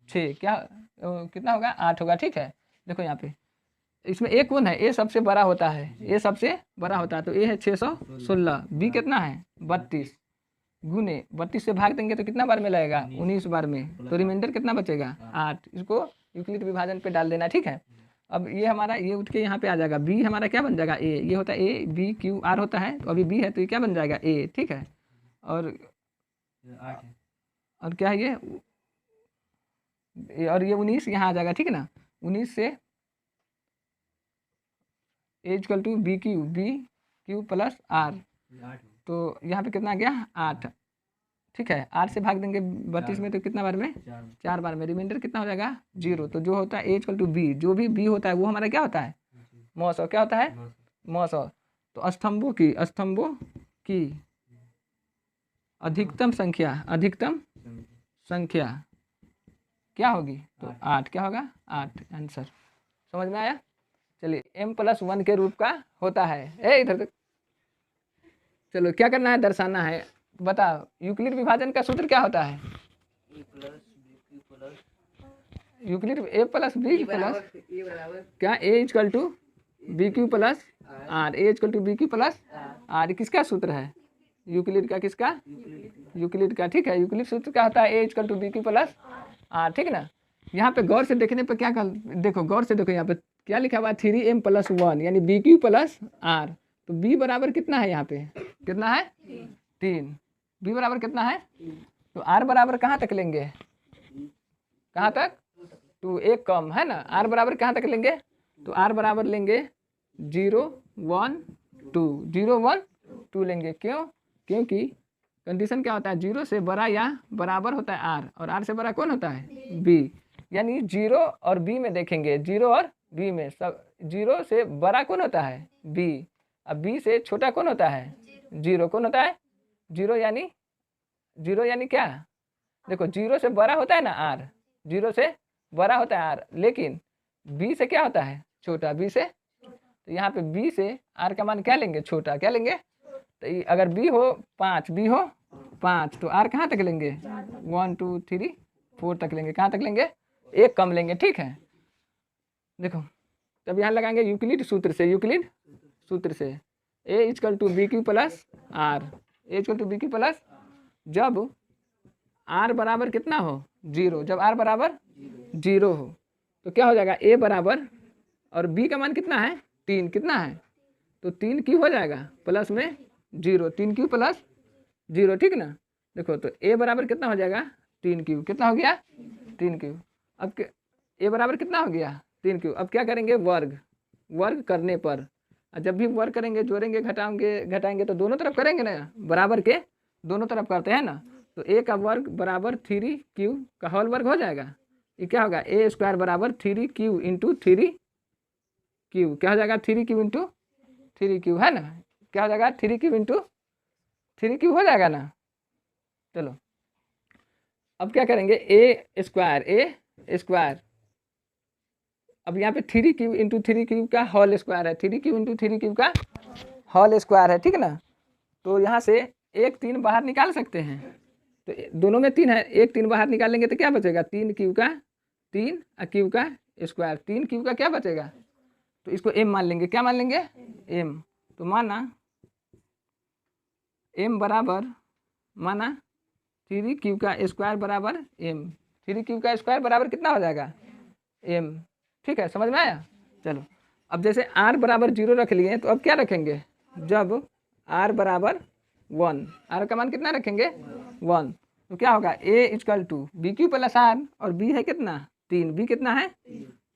6, क्या कितना होगा, 8 होगा, ठीक है। देखो यहाँ पे इसमें A कौन है, A सबसे बड़ा होता है, A सबसे बड़ा होता है, तो A है 616, B कितना है 32, गुने 32 से भाग देंगे तो कितना बार में लगेगा, 19 बार में, तो रिमाइंडर कितना बचेगा, 8। इसको यूक्लिड विभाजन पे डाल देना, ठीक है। अब ये हमारा ये उठ के यहाँ पे आ जाएगा, B हमारा क्या बन जाएगा, A। ये होता है A, B, Q, R होता है, तो अभी B है तो ये क्या बन जाएगा, A, ठीक है। और 8 है, और क्या है ये, और ये 19 यहाँ आ जाएगा, ठीक है ना। 19 से A = BQ + R, 8 तो यहाँ पे कितना आ गया, 8, ठीक है। 8 से भाग देंगे 32 में तो कितना बार में, 4 बार में, रिमाइंडर कितना हो जाएगा, 0। तो जो होता है A = B, जो भी B होता है वो हमारा क्या होता है, मौसौ। क्या होता है, मौसौ। तो स्तंभों की अधिकतम संख्या क्या होगी, तो 8, क्या होगा, 8, आंसर। समझ में आया। चलिए M+1 के रूप का होता है, इधर तक। चलो क्या करना है, दर्शाना है, बताओ। यूक्लिड विभाजन का सूत्र क्या होता है, यूक्लिड A + B क्या, A = BQ + R, A = BQ + R, किसका सूत्र है, यूक्लिड का, किसका, यूक्लिड का, ठीक है। यूक्लिड सूत्र क्या होता है, A = BQ + R, ठीक ना। यहाँ पे गौर से देखने पर क्या देखो, गौर से देखो, यहाँ पे क्या लिखा हुआ है, 3M+1 यानी BQ + R। तो B बराबर कितना है, यहाँ पे कितना है, 3। B बराबर कितना है, तो R बराबर कहाँ तक लेंगे, कहाँ तक, तो एक कम है ना। R बराबर कहाँ तक लेंगे, तो R बराबर लेंगे 0, 1, 2, 0, 1, 2 लेंगे। क्यों, क्योंकि कंडीशन क्या होता है, 0 से बड़ा या बराबर होता है R, और R से बड़ा कौन होता है, B। यानी 0 और B में देखेंगे, 0 और B में सब 0 से बड़ा कौन होता है, B, अब B से छोटा कौन होता है, 0 कौन होता है, 0 यानी क्या, देखो 0 से बड़ा होता है ना R, 0 से बड़ा होता है R, लेकिन B से क्या होता है, छोटा, B से। तो यहाँ पे B से R का मान क्या लेंगे, छोटा, क्या लेंगे। तो अगर B हो 5, तो R कहाँ तक लेंगे, 1, 2, 3, 4 तक लेंगे। कहाँ तक लेंगे? एक कम लेंगे, ठीक है। देखो तब यहाँ लगाएंगे यूक्लिड सूत्र से, यूक्लिड सूत्र से a equal to B Q plus R, A equal to B Q plus, जब r बराबर कितना हो 0, जब r बराबर 0 हो तो क्या हो जाएगा a बराबर, और b का मान कितना है 3, कितना है तो 3 क्यू हो जाएगा प्लस में 0, 3 क्यू प्लस 0, ठीक ना। देखो तो a बराबर कितना हो जाएगा 3 क्यू, कितना हो गया 3 क्यू। अब a बराबर कितना हो गया 3 क्यू। अब क्या करेंगे वर्ग, वर्ग करने पर, जब भी वर्ग करेंगे जोड़ेंगे घटाएंगे तो दोनों तरफ करेंगे ना, बराबर के दोनों तरफ करते हैं ना, तो a का वर्ग बराबर 3q का होल वर्ग हो जाएगा। ये क्या होगा a स्क्वायर बराबर 3q इंटू 3q, क्या हो जाएगा 3q इंटू 3q, है ना, क्या हो जाएगा 3q इंटू 3q हो जाएगा ना। चलो अब क्या करेंगे a स्क्वायर, अब यहाँ पे 3q इंटू 3q का होल स्क्वायर है, 3q इंटू 3q का होल स्क्वायर है, ठीक ना। तो यहाँ से 1 3 बाहर निकाल सकते हैं, तो दोनों में 3 है, 1 3 बाहर निकालेंगे तो क्या बचेगा 3q का 3 q का स्क्वायर, 3q का क्या बचेगा, तो इसको m मान लेंगे, क्या मान लेंगे m। तो माना m बराबर, माना 3q का स्क्वायर बराबर m, 3q का स्क्वायर बराबर कितना हो जाएगा m, ठीक है, समझ में आया। चलो अब जैसे r बराबर 0 रख लिए तो अब क्या रखेंगे, जब r बराबर 1, r का मान कितना रखेंगे 1, तो क्या होगा a equal to B Q plus R, और b है कितना 3, b कितना है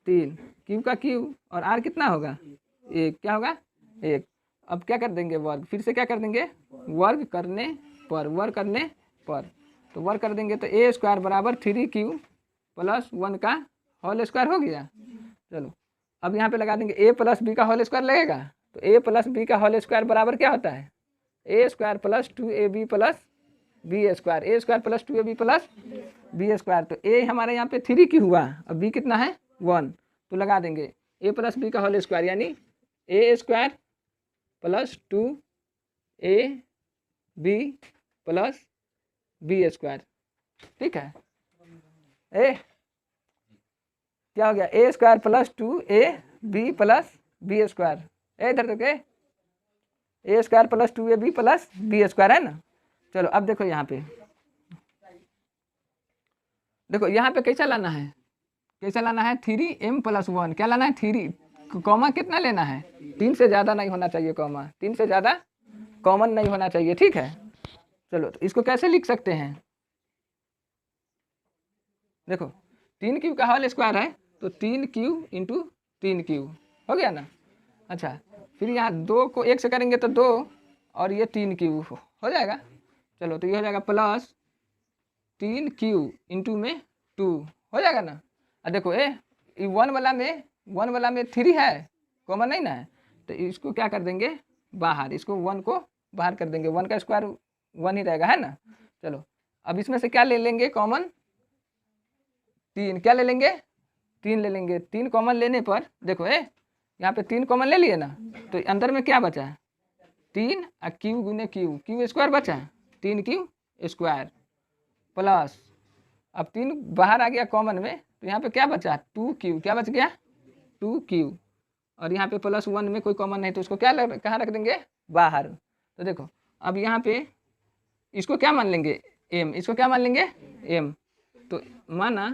3, q का q और r कितना होगा 1, क्या होगा 1। अब क्या कर देंगे वर्ग, फिर से क्या कर देंगे वर्ग करने पर, वर्ग करने पर, तो वर्ग कर देंगे तो a स्क्वायर बराबर 3q प्लस 1 का होल स्क्वायर हो गया। चलो अब यहाँ पे लगा देंगे a प्लस बी का होल स्क्वायर लगेगा, तो a प्लस बी का होल स्क्वायर बराबर क्या होता है a square plus 2ab plus B square, a square plus 2ab plus B square. तो a हमारे यहाँ पे 3q हुआ, अब b कितना है 1, तो लगा देंगे a प्लस बी का होल स्क्वायर यानी a square plus 2ab plus B square, ठीक है। ए क्या हो गया a square plus 2ab plus B square, इधर तक a square plus 2ab plus B square, है ना। चलो अब देखो यहाँ पे, देखो यहाँ पे कैसा लाना है, कैसा लाना है 3m प्लस 1, क्या लाना है 3, कॉमा कितना लेना है 3 से ज़्यादा नहीं होना चाहिए, कॉमा 3 से ज़्यादा कॉमन नहीं होना चाहिए, ठीक है। चलो तो इसको कैसे लिख सकते हैं, देखो 3q का होल स्क्वायर है तो 3q इंटू 3q हो गया ना। अच्छा फिर यहाँ 2 को 1 से करेंगे तो 2 और ये 3q हो जाएगा। चलो तो ये हो जाएगा प्लस 3q इंटू में 2 हो जाएगा ना। और देखो ये 1 वाला में 3 है, कॉमन नहीं ना है, तो इसको क्या कर देंगे बाहर, इसको 1 को बाहर कर देंगे, 1 का स्क्वायर 1 ही रहेगा, है ना। चलो अब इसमें से क्या ले लेंगे कॉमन, 3 क्या ले लेंगे 3 ले लेंगे, 3 कॉमन लेने पर देखो यहाँ पे 3 कॉमन ले लिए ना, तो अंदर में क्या बचा 3 और क्यू गुने क्यू स्क्वायर बचा 3q स्क्वायर प्लस, अब 3 बाहर आ गया कॉमन में तो यहाँ पे क्या बचा 2q, क्या बच गया 2q, और यहाँ पे प्लस 1 में कोई कॉमन नहीं तो उसको क्या कहाँ रख देंगे बाहर। तो देखो अब यहाँ पे इसको क्या मान लेंगे m, इसको क्या मान लेंगे m, तो माना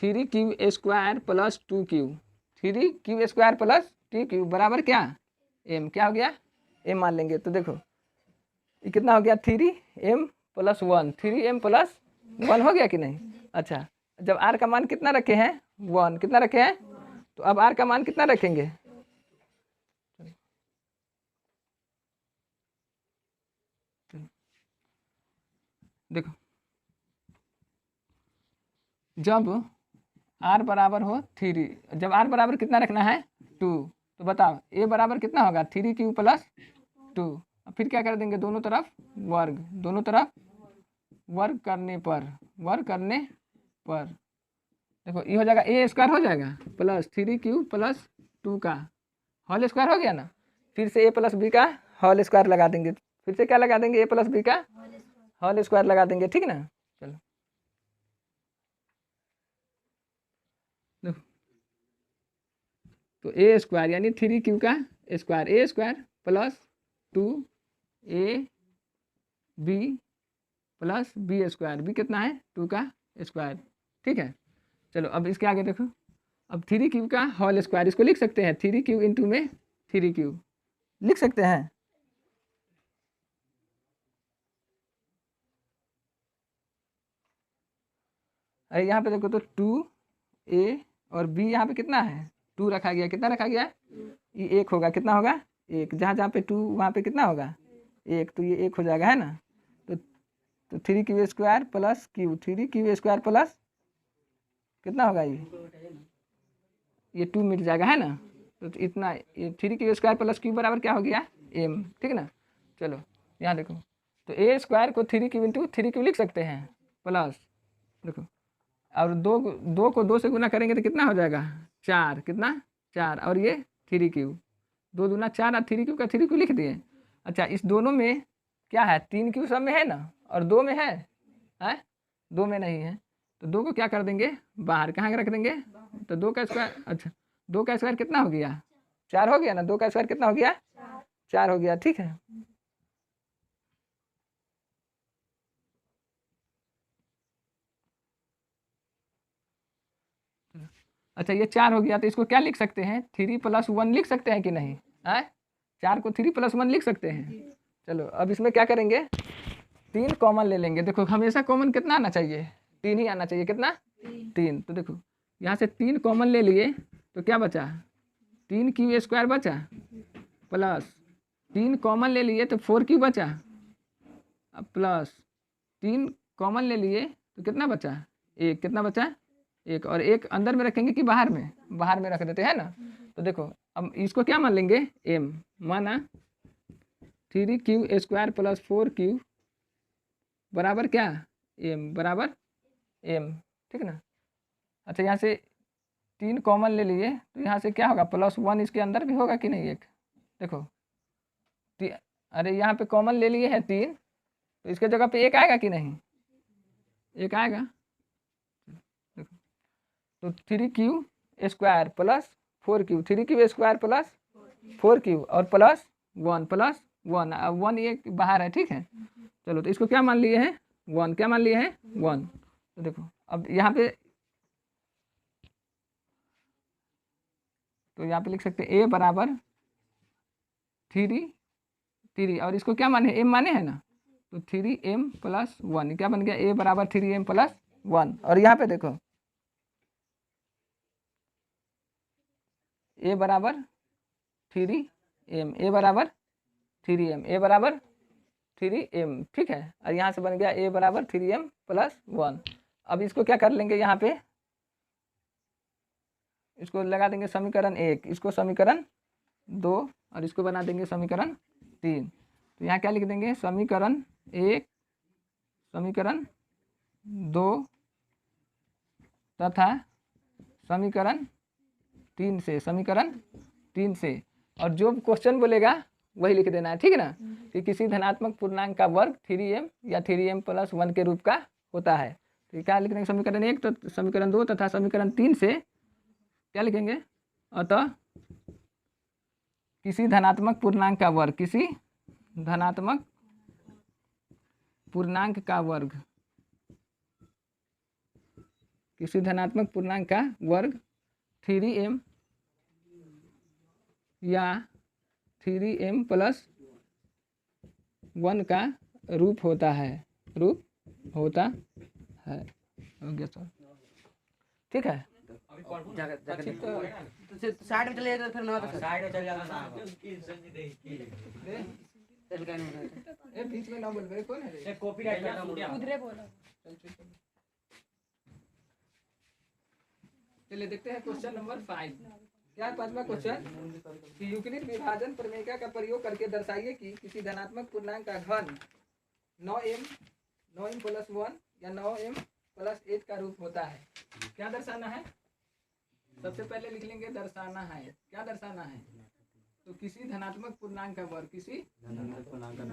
3q square plus 2q, 3q square plus 2q बराबर क्या m, क्या हो गया m मान लेंगे। तो देखो ये कितना हो गया 3m प्लस 1, 3m प्लस 1 हो गया कि नहीं। अच्छा जब r का मान कितना रखे हैं 1, कितना रखे हैं, तो अब r का मान कितना रखेंगे, देखो जब r बराबर हो 3, जब r बराबर कितना रखना है 2, तो बताओ a बराबर कितना होगा 3q प्लस 2, फिर क्या कर देंगे दोनों तरफ वर्ग, दोनों तरफ वर्ग करने पर देखो ये हो जाएगा a स्क्वायर हो जाएगा प्लस 3q प्लस 2 का होल स्क्वायर हो गया ना, फिर से a प्लस बी का होल स्क्वायर लगा देंगे, फिर से क्या लगा देंगे a प्लस बी का होल स्क्वायर लगा देंगे, ठीक ना। चलो तो ए स्क्वायर यानी 3q का square, a square plus 2ab plus B square, b कितना है 2 का स्क्वायर। ठीक है, चलो अब इसके आगे देखो, अब 3q का होल स्क्वायर, इसको लिख सकते हैं 3q इंटू में 3q लिख सकते हैं। अरे यहाँ पे देखो तो 2a और b यहाँ पे कितना है 2 रखा गया, कितना रखा गया ये 1 होगा, कितना होगा 1, जहाँ जहाँ पे 2 वहाँ पे कितना होगा 1, तो ये 1 हो जाएगा है ना। तो 3q square plus q, 3q square plus कितना होगा ये 2 मिट जाएगा है ना। तो इतना ये 3q स्क्वायर प्लस q बराबर क्या हो गया m, ठीक है ना। चलो यहाँ देखो, तो a स्क्वायर को 3q इंटू 3q लिख सकते हैं प्लस, देखो और 2 को 2 से गुना करेंगे तो कितना हो जाएगा 4, कितना 4, और ये 3q, 2 दूना 4 और 3q का 3q लिख दिए। अच्छा इस दोनों में क्या है 3q सब में है ना, और 2 में है 2 में नहीं है, तो 2 को क्या कर देंगे बाहर, कहाँ रख देंगे, तो 2 का स्क्वायर, अच्छा 2 का स्क्वायर कितना हो गया 4 हो गया ना, 2 का स्क्वायर कितना हो गया 4 हो गया। ठीक है, अच्छा ये 4 हो गया, तो इसको क्या लिख सकते हैं 3 + 1 लिख सकते हैं कि नहीं, 4 को 3 + 1 लिख सकते हैं। चलो अब इसमें क्या करेंगे 3 कॉमन ले लेंगे, देखो हमेशा कॉमन कितना आना चाहिए 3 ही आना चाहिए, कितना 3, तो देखो यहाँ से 3 कॉमन ले लिए तो क्या बचा 3q स्क्वायर बचा, प्लस 3 कॉमन ले लिए तो 4q बचा, अब प्लस 3 कॉमन ले लिए तो कितना बचा 1, कितना बचा 1, और 1 अंदर में रखेंगे कि बाहर में, बाहर में रख देते हैं ना। तो देखो अब इसको क्या मान लेंगे m, माना 3q स्क्वायर प्लस 4q बराबर क्या m, बराबर m, ठीक है ना। अच्छा यहाँ से 3 कॉमन ले लिए तो यहाँ से क्या होगा +1 इसके अंदर भी होगा कि नहीं, एक देखो अरे यहाँ पे कॉमन ले लिए हैं 3, तो इसके जगह पे 1 आएगा कि नहीं, 1 आएगा। देखो तो 3q square plus 4q, 3q square plus 4q और प्लस 1 अब 1 ये बाहर है, ठीक है। चलो तो इसको क्या मान लिए हैं 1, क्या मान लिए हैं 1, तो देखो अब यहाँ पे, तो यहाँ पे लिख सकते हैं a बराबर 3 और इसको क्या माने m माने है ना, तो 3m + 1 क्या बन गया a बराबर 3m + 1, और यहाँ पे देखो a बराबर 3m, a बराबर 3m, a बराबर 3m, ठीक है। और यहाँ से बन गया a बराबर 3m + 1। अब इसको क्या कर लेंगे यहाँ पे, इसको लगा देंगे समीकरण 1, इसको समीकरण 2 और इसको बना देंगे समीकरण 3। तो यहाँ क्या लिख देंगे समीकरण 1, समीकरण 2 तथा समीकरण 3 से, समीकरण 3 से, और जो क्वेश्चन बोलेगा वही लिख देना है, ठीक है ना। कि किसी धनात्मक पूर्णांक का वर्ग 3m या 3m + 1 के रूप का होता है। तो क्या लिख देंगे समीकरण 1 तो समीकरण 2 तथा समीकरण 3 से क्या लिखेंगे, अतः किसी धनात्मक पूर्णांक का वर्ग, किसी धनात्मक पूर्णांक का वर्ग, किसी धनात्मक पूर्णांक का वर्ग 3m या 3m + 1 का रूप होता है, रूप होता है। हो गया सर, ठीक है। साइड में चले जाते फिर ना, साइड में चल जाना ना, ए बीच में ना बोल बे, कौन है रे, कॉपीराइट का काम उधर उधरे बोला। चलिए देखते हैं क्वेश्चन नंबर 5। क्या 5वां क्वेश्चन कि यूक्लिड विभाजन प्रमेय का प्रयोग करके दर्शाइए कि किसी धनात्मक पूर्णांक का घन 9m + 1 या 9m + 8 का रूप होता है। क्या दर्शाना है, सबसे पहले लिख लेंगे दर्शाना है, क्या दर्शाना है, तो किसी धनात्मक पूर्णांक का वर्ग, किसी धनात्मक पूर्णांक का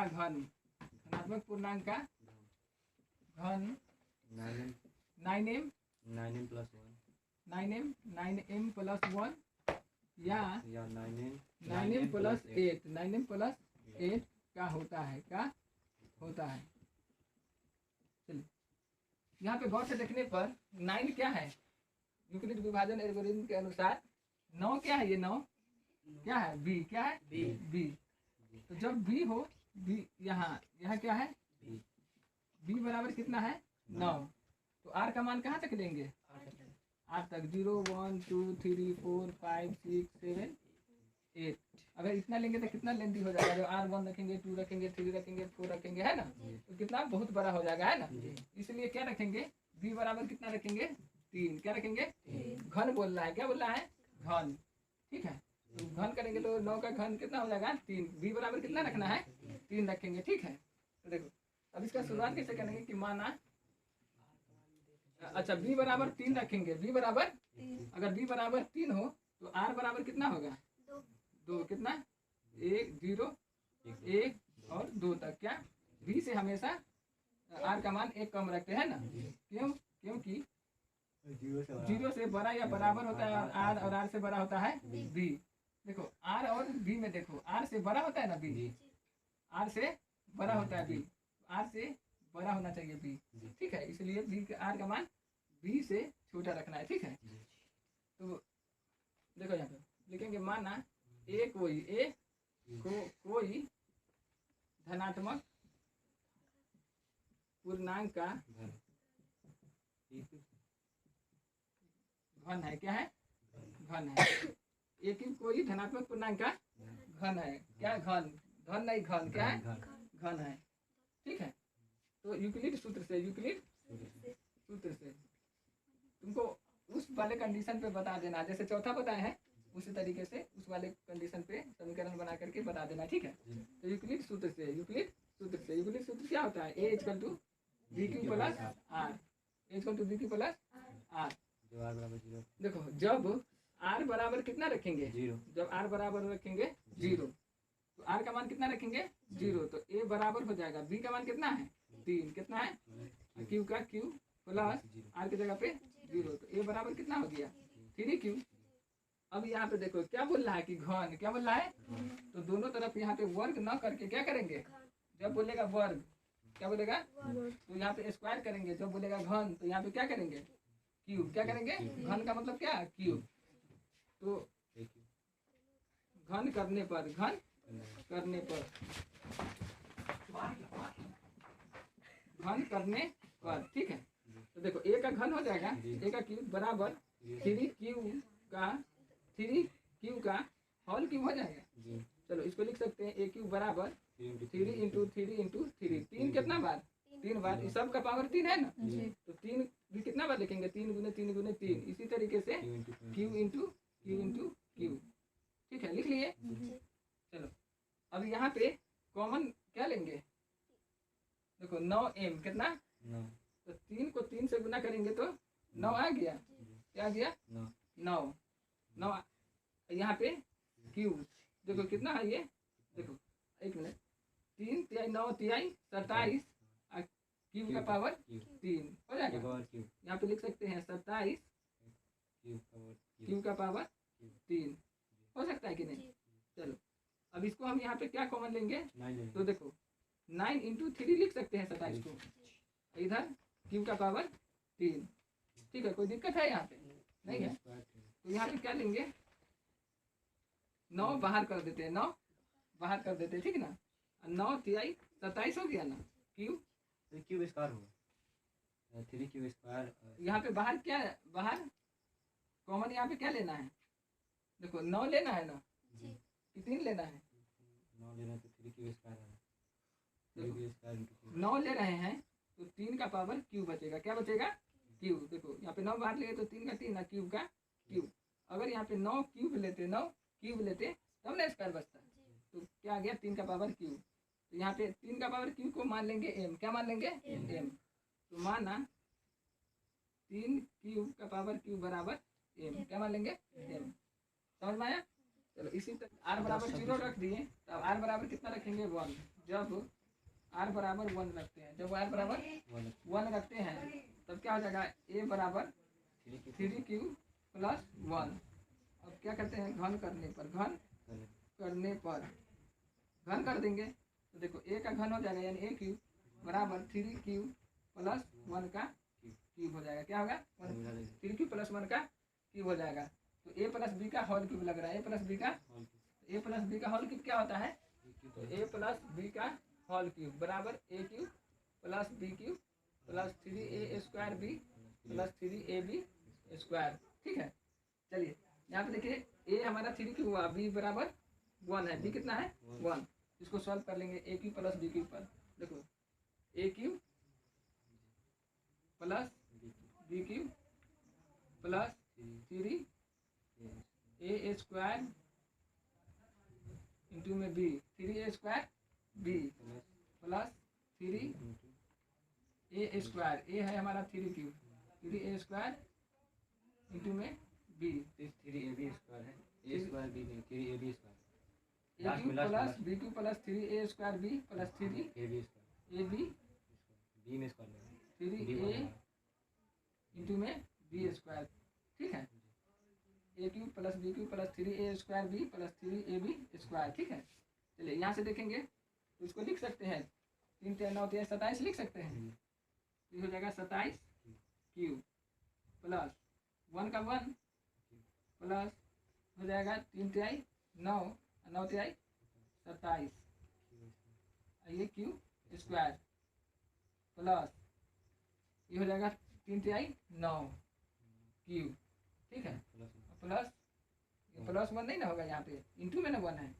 घन, धनात्मक पूर्णांक का घन 9m 9m + 1 9m + 1 या या 9m 9m + 8 9m + 8 क्या होता है चलिए यहाँ पे गौर से देखने पर 9 क्या है, यूक्लिड विभाजन एल्गोरिथम के अनुसार 9 क्या है, ये 9 क्या है, बी क्या है, बी। तो जब बी हो, बी यहाँ क्या है, बी बराबर कितना है 9, तो आर का मान कहाँ तक लेंगे, आर तक 0 1 2 3 4 5 6 7 8। अगर इतना लेंगे तो कितना लेंथी हो जाएगा, जब आर 1 रखेंगे 2 रखेंगे 3 रखेंगे 4 रखेंगे, है ना, तो कितना बहुत बड़ा हो जाएगा, है ना। इसलिए क्या रखेंगे, बी बराबर कितना रखेंगे 3, क्या रखेंगे, घन बोल रहा है, क्या बोल रहा है, घन, ठीक है। तो घन करेंगे तो 9 का घन कितना हो जाएगा 3, बी बराबर कितना रखना है 3 रखेंगे, ठीक है। तो देखो अब इसका शुरुआत कैसे करेंगे कि माना, अच्छा बी बराबर 3 रखेंगे, बी बराबर अगर बी बराबर 3 हो तो आर बराबर कितना होगा 2, कितना 1 0 1 और 2 तक, क्या बी से हमेशा आर का मान 1 कम रखते हैं ना, क्योंकि 0 से बड़ा या बराबर होता है आर, और आर से बड़ा होता है बी। देखो आर और बी में देखो, आर से बड़ा होता है ना बी, आर से बड़ा होता है बी, आर से बड़ा होना चाहिए बी, ठीक है। इसलिए बी का आर का मान बी से छोटा रखना है, ठीक है। तो देखो यहाँ पे लिखेंगे, माना कोई धनात्मक पूर्णांक का घन है, क्या है, घन है, कोई धनात्मक पूर्णांक का घन है, क्या घन नहीं घन, क्या है घन है, ठीक है। तो यूक्लिड सूत्र से तुमको उस वाले कंडीशन पे बता देना, जैसे चौथा बताए हैं उसी तरीके से उस वाले कंडीशन पे समीकरण बना करके बता देना, ठीक है। तो यूक्लिड सूत्र क्या होता है, ए equal to B Q plus r, देखो जब आर बराबर कितना रखेंगे 0, जब आर बराबर रखेंगे 0 तो आर का मान कितना रखेंगे 0, तो ए बराबर हो जाएगा, बी का मान कितना है 3, कितना है, क्यू का क्यू प्लस आर की जगह पे 0, तो ए बराबर कितना हो गया 3q। अब यहाँ पे देखो क्या बोल रहा है कि घन, क्या बोल रहा है, तो दोनों तरफ यहाँ पे वर्ग न करके क्या करेंगे, जब बोलेगा वर्ग क्या बोलेगा, तो यहाँ पे स्क्वायर करेंगे, जब बोलेगा घन तो यहाँ पे क्या करेंगे क्यूब, क्या करेंगे, घन का मतलब क्या क्यूब। तो घन करने पर ठीक है। तो देखो ए का घन हो जाएगा, ए का क्यूब बराबर 3q का होल क्यूब हो जाएगा। चलो इसको लिख सकते हैं, ए क्यूब बराबर 3 इंटू 3 कितना बार 3 बार, इस सब का पावर 3 है ना, तो 3 भी कितना बार लिखेंगे 3 गुने 3, इसी तरीके से क्यू इंटू क्यू, ठीक है, लिख लिए। चलो अब यहाँ पे कॉमन क्या लेंगे, देखो 9m कितना, तो 3 को 3 से गुना करेंगे तो 9 आ गया, क्या आ गया 9 यहाँ पे क्यूब, देखो कितना है ये, देखो 1 मिनट, 3 तिहाई 9 तिहाई 27, क्यूब का पावर 3 हो जाएगा, यहाँ पे लिख सकते हैं 27 क्यूब का पावर 3 हो सकता है कि नहीं। चलो अब इसको हम यहाँ पे क्या कॉमन लेंगे, तो देखो 9 इंटू 3 लिख सकते हैं 27 को, इधर क्यूब का पावर 3, ठीक है, कोई दिक्कत है यहाँ पे नहीं है। तो यहाँ पे क्या लेंगे 9 बाहर कर देते हैं, 9 बाहर कर देते हैं, ठीक ना, 9 तिहाई 27 हो गया ना, क्यूब स्क्वायर होगा 3q स्क्वायर, यहाँ पे बाहर क्या है, बाहर कॉमन यहाँ पे क्या लेना है, देखो 9 लेना है ना, कि 3 लेना है, 9 लेना तो 3q स्क्वायर है, 9 ले रहे हैं तो 3 का पावर क्यूब बचेगा, क्या बचेगा क्यूब। देखो यहाँ पे 9 बाहर ले तो 3 का 3 ना, क्यूब का क्यूब, अगर यहाँ पे 9 क्यूब लेते तब ना स्क्वायर बचता, तो क्या आ गया 3 का पावर क्यूब। तो यहाँ पे 3 का पावर क्यूब को मान लेंगे m, क्या मान लेंगे m, तो माना 3 क्यूब का पावर क्यूब बराबर m, क्या मान लेंगे m, समझ में आया। चलो इसी तरह r बराबर 0 रख दिए, तब r बराबर कितना रखेंगे 1, जब r बराबर 1 रखते हैं, जब r बराबर 1 रखते हैं तब क्या हो जाएगा, a बराबर थ्री क्यू प्लस वन। अब क्या करते हैं, घन करने पर, घन करने पर घन कर देंगे तो देखो ए का घन हो जाएगा यानी ए क्यूब बराबर थ्री क्यूब प्लस वन का क्यूब हो जाएगा। क्या होगा, थ्री क्यूब प्लस वन का क्यूब हो जाएगा। तो ए प्लस बी का होल क्यूब लग रहा है, ए प्लस बी का होल क्यूब क्या होता है, तो ए प्लस बी का होल क्यूब बराबर a cube plus B cube plus three a square B plus three A B square. ठीक है, चलिए यहाँ पे देखिए ए हमारा थ्री क्यूब हुआ, बी बराबर वन है, बी कितना है वन। इसको सॉल्व कर लेंगे a cube plus B cube पर। देखो a cube plus B cube plus three a square into में b, three a square B plus three a square, a है हमारा three cube, three a square into में b, three A B square है, a square b नहीं, three A B square, a cube plus B cube plus three a square B plus three A B square, a b b में square लेंगे, three a into में b square. ठीक है, a cube plus B cube plus three a square B plus three A B square. ठीक है, चलिए यहाँ से देखेंगे तो इसको लिख सकते हैं, 3 3 9 3 27 लिख सकते हैं। तो हो जाएगा 27 क्यूब प्लस वन का वन प्लस हो जाएगा 3 3 9 9 3 27 ये क्यूब स्क्वायर प्लस ये हो जाएगा 3 3 9 क्यूब। ठीक है, प्लस प्लस वन नहीं ना होगा, यहाँ पे इंटू में ना वन है,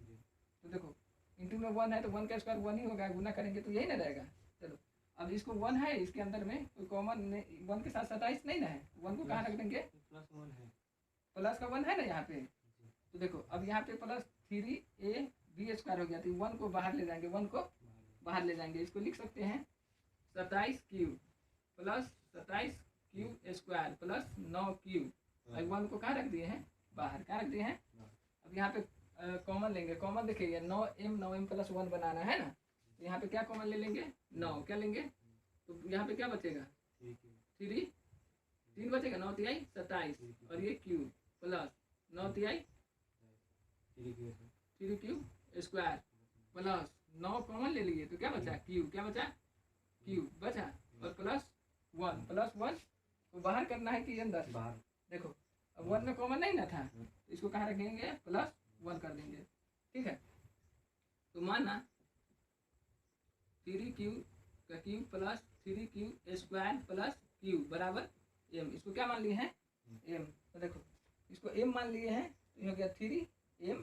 तो देखो इंटू में वन है तो वन का स्क्वायर वन ही होगा, गुना करेंगे तो यही ना रहेगा। चलो अब इसको वन है, इसके अंदर में कोई कॉमन वन के साथ 27 नहीं ना है, वन को कहाँ रख देंगे, प्लस वन है, प्लस का वन है ना यहाँ पे। तो देखो अब यहाँ पे plus three A B square हो गया, तो वन को बाहर ले जाएंगे, वन को बाहर ले जाएंगे, इसको लिख सकते हैं 27 cube plus 27 cube square plus 9 cube. अब वन को कहाँ रख दिए हैं, बाहर, कहाँ रख दिए हैं। अब यहाँ पे कॉमन लेंगे, कॉमन देखिए 9m प्लस वन बनाना है ना, तो यहाँ पे क्या कॉमन ले लेंगे 9, क्या लेंगे, तो यहाँ पे क्या बचेगा 3 3 बचेगा, 9 3 27 और ये cube plus 9 3 3 cube square plus 9 common ले लिए तो क्या बचा क्यूब, क्या बचा क्यूब बचा, और प्लस वन को बाहर करना है कि अंदर बाहर। देखो अब वन में कॉमन नहीं ना था, तो इसको कहाँ रखेंगे प्लस वन कर देंगे। ठीक है, तो माना 3 क्यूब का cube plus 3 cube square plus cube बराबर m, इसको क्या मान लिए हैं m। तो देखो इसको m मान लिए हैं, तो ये हो गया 3m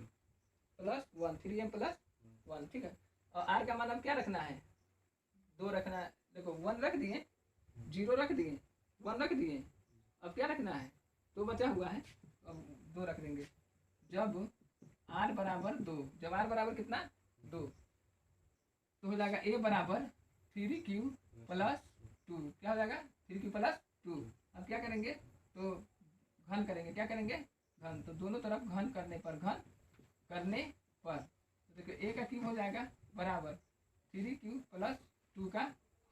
plus one, 3m plus one. ठीक है, और r का मान अब क्या रखना है, 2 रखना है। देखो 1 रख दिए, 0 रख दिए, 1 रख दिए, अब क्या रखना है 2 बचा हुआ है, अब 2 रख देंगे। जब r बराबर 2, जब r बराबर कितना 2, तो हो जाएगा a बराबर 3 क्यूब प्लस 2, क्या हो जाएगा 3 क्यूब प्लस 2। अब क्या करेंगे, तो घन करेंगे, क्या करेंगे घन, तो दोनों तरफ घन करने पर, घन करने पर तो देखिए a का क्यूब हो जाएगा बराबर 3 क्यूब प्लस 2 का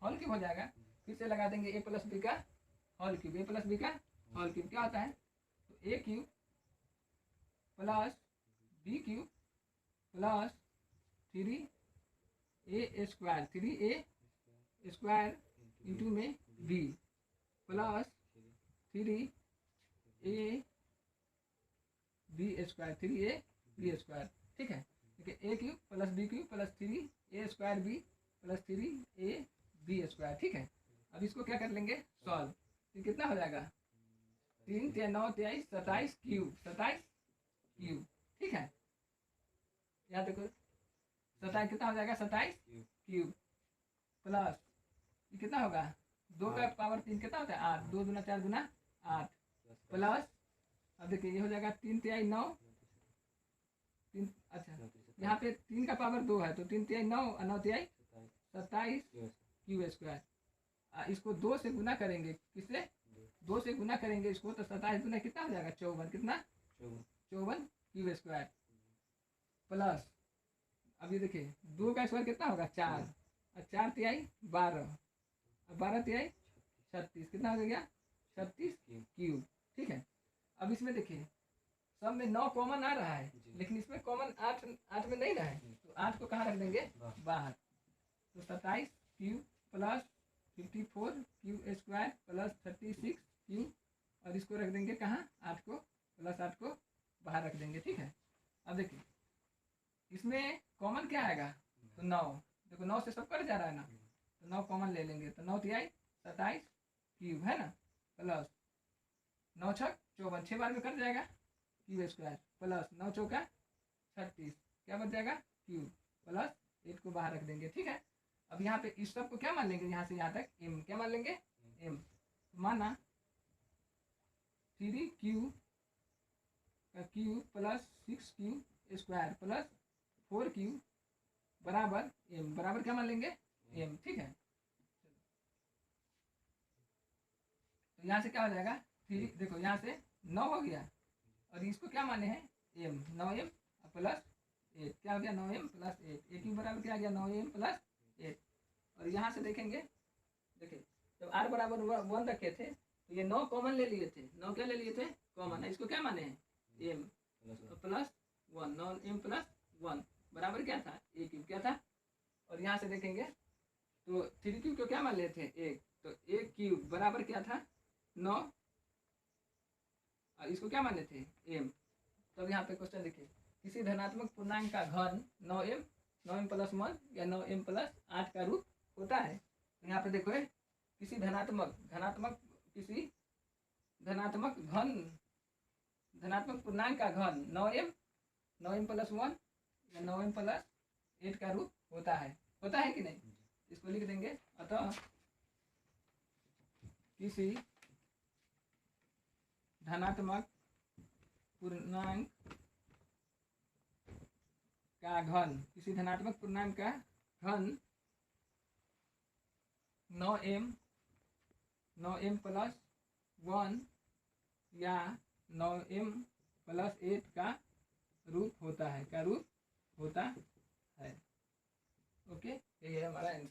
होल क्यूब हो जाएगा। फिर से लगा देंगे a प्लस बी का whole cube, a plus B का होल क्यूब क्या होता है, तो a cube plus B cube plus 3a square, 3a square into में b plus 3a B square, 3a B square. ठीक है, देखिए a cube plus B cube plus 3a square B plus 3a B square. ठीक है, अब इसको क्या कर लेंगे सॉल्व, तो कितना हो जाएगा 3 3 9 23 27 क्यूब, 27 क्यूब। ठीक है, यहाँ देखो 27 कितना हो जाएगा 27 क्यूब प्लस ये कितना होगा 2 का पावर 3 कितना होता है 8, 2 दूना 4 दूना 8 प्लस अब देखिए ये हो जाएगा 3 3 9 3, अच्छा यहाँ पे 3 का पावर 2 है तो 3 3 9 और 9 3 27 क्यूब स्क्वायर। इसको 2 से गुना करेंगे, किससे 2 से गुना करेंगे इसको, तो 27 गुना कितना हो जाएगा 54, कितना 54 क्यूब स्क्वायर प्लस अब ये देखिए 2 का स्क्वायर कितना होगा 4 और 4 तिहाई 12 और 12 तिहाई 36, कितना हो गया 36 क्यूब। ठीक है। अब इसमें देखिए सब में 9 कॉमन आ रहा है, जी। लेकिन इसमें कॉमन 8 में नहीं ना है, तो 8 को कहाँ रख देंगे, बाहर। तो 27 Q plus 54 Q square plus 36 Q, और इसको रख देंगे कहाँ, 8 को प्लस 8 को बाहर रख देंगे, ठीक है। अब देखिए इसमें कॉमन क्या आएगा, तो 9, देखो 9 से सब कट जा रहा है ना, तो 9 कॉमन ले लेंगे, तो 9 तिहाई 27 क्यूब है ना, प्लस 9 छक 54, 6 बार में कट जाएगा, क्यू स्क्वायर प्लस 9 चौका 36, क्या बच जाएगा, क्यू प्लस 8 को बाहर रख देंगे, ठीक है। अब यहाँ पे इस सब को क्या मान लेंगे, यहाँ से यहाँ तक एम, क्या मान लेंगे, एम। माना 3 क्यू का Q plus 6 Q square plus 4 Q बराबर एम, बराबर क्या मान लेंगे, एम, ठीक है। तो यहाँ से क्या हो जाएगा, 3, देखो यहाँ से 9 हो गया, और इसको क्या माने हैं, एम, 9m प्लस 8, क्या हो गया, 9m प्लस 8, ए क्यू बराबर क्या आ गया, 9m प्लस 8। और यहाँ से देखेंगे, देखिए जब r बराबर 1 रखे थे तो ये 9 कॉमन ले लिए थे, 9 क्या ले लिए थे, कॉमन, इसको क्या माने हैं, m प्लस 1, 9m प्लस 1 बराबर क्या था, ए क्यूब क्या था। और यहाँ से देखेंगे तो 3 क्यूब को क्या मान लिए थे, 1, तो 1 क्यूब बराबर क्या था, 9, और इसको क्या माने थे, m। तब यहाँ पे क्वेश्चन देखिए, किसी धनात्मक पूर्णांक का घन 9m प्लस 1 या 9m प्लस 8 का रूप होता है। तो यहाँ पे देखो किसी धनात्मक पूर्णांक का घन 9m प्लस 1 या 9m प्लस 8 का रूप होता है कि नहीं, इसको लिख देंगे। अतः किसी धनात्मक पूर्णांक का घन 9m प्लस 1 या 9m प्लस 8 का रूप होता है, ओके, यही है हमारा आंसर।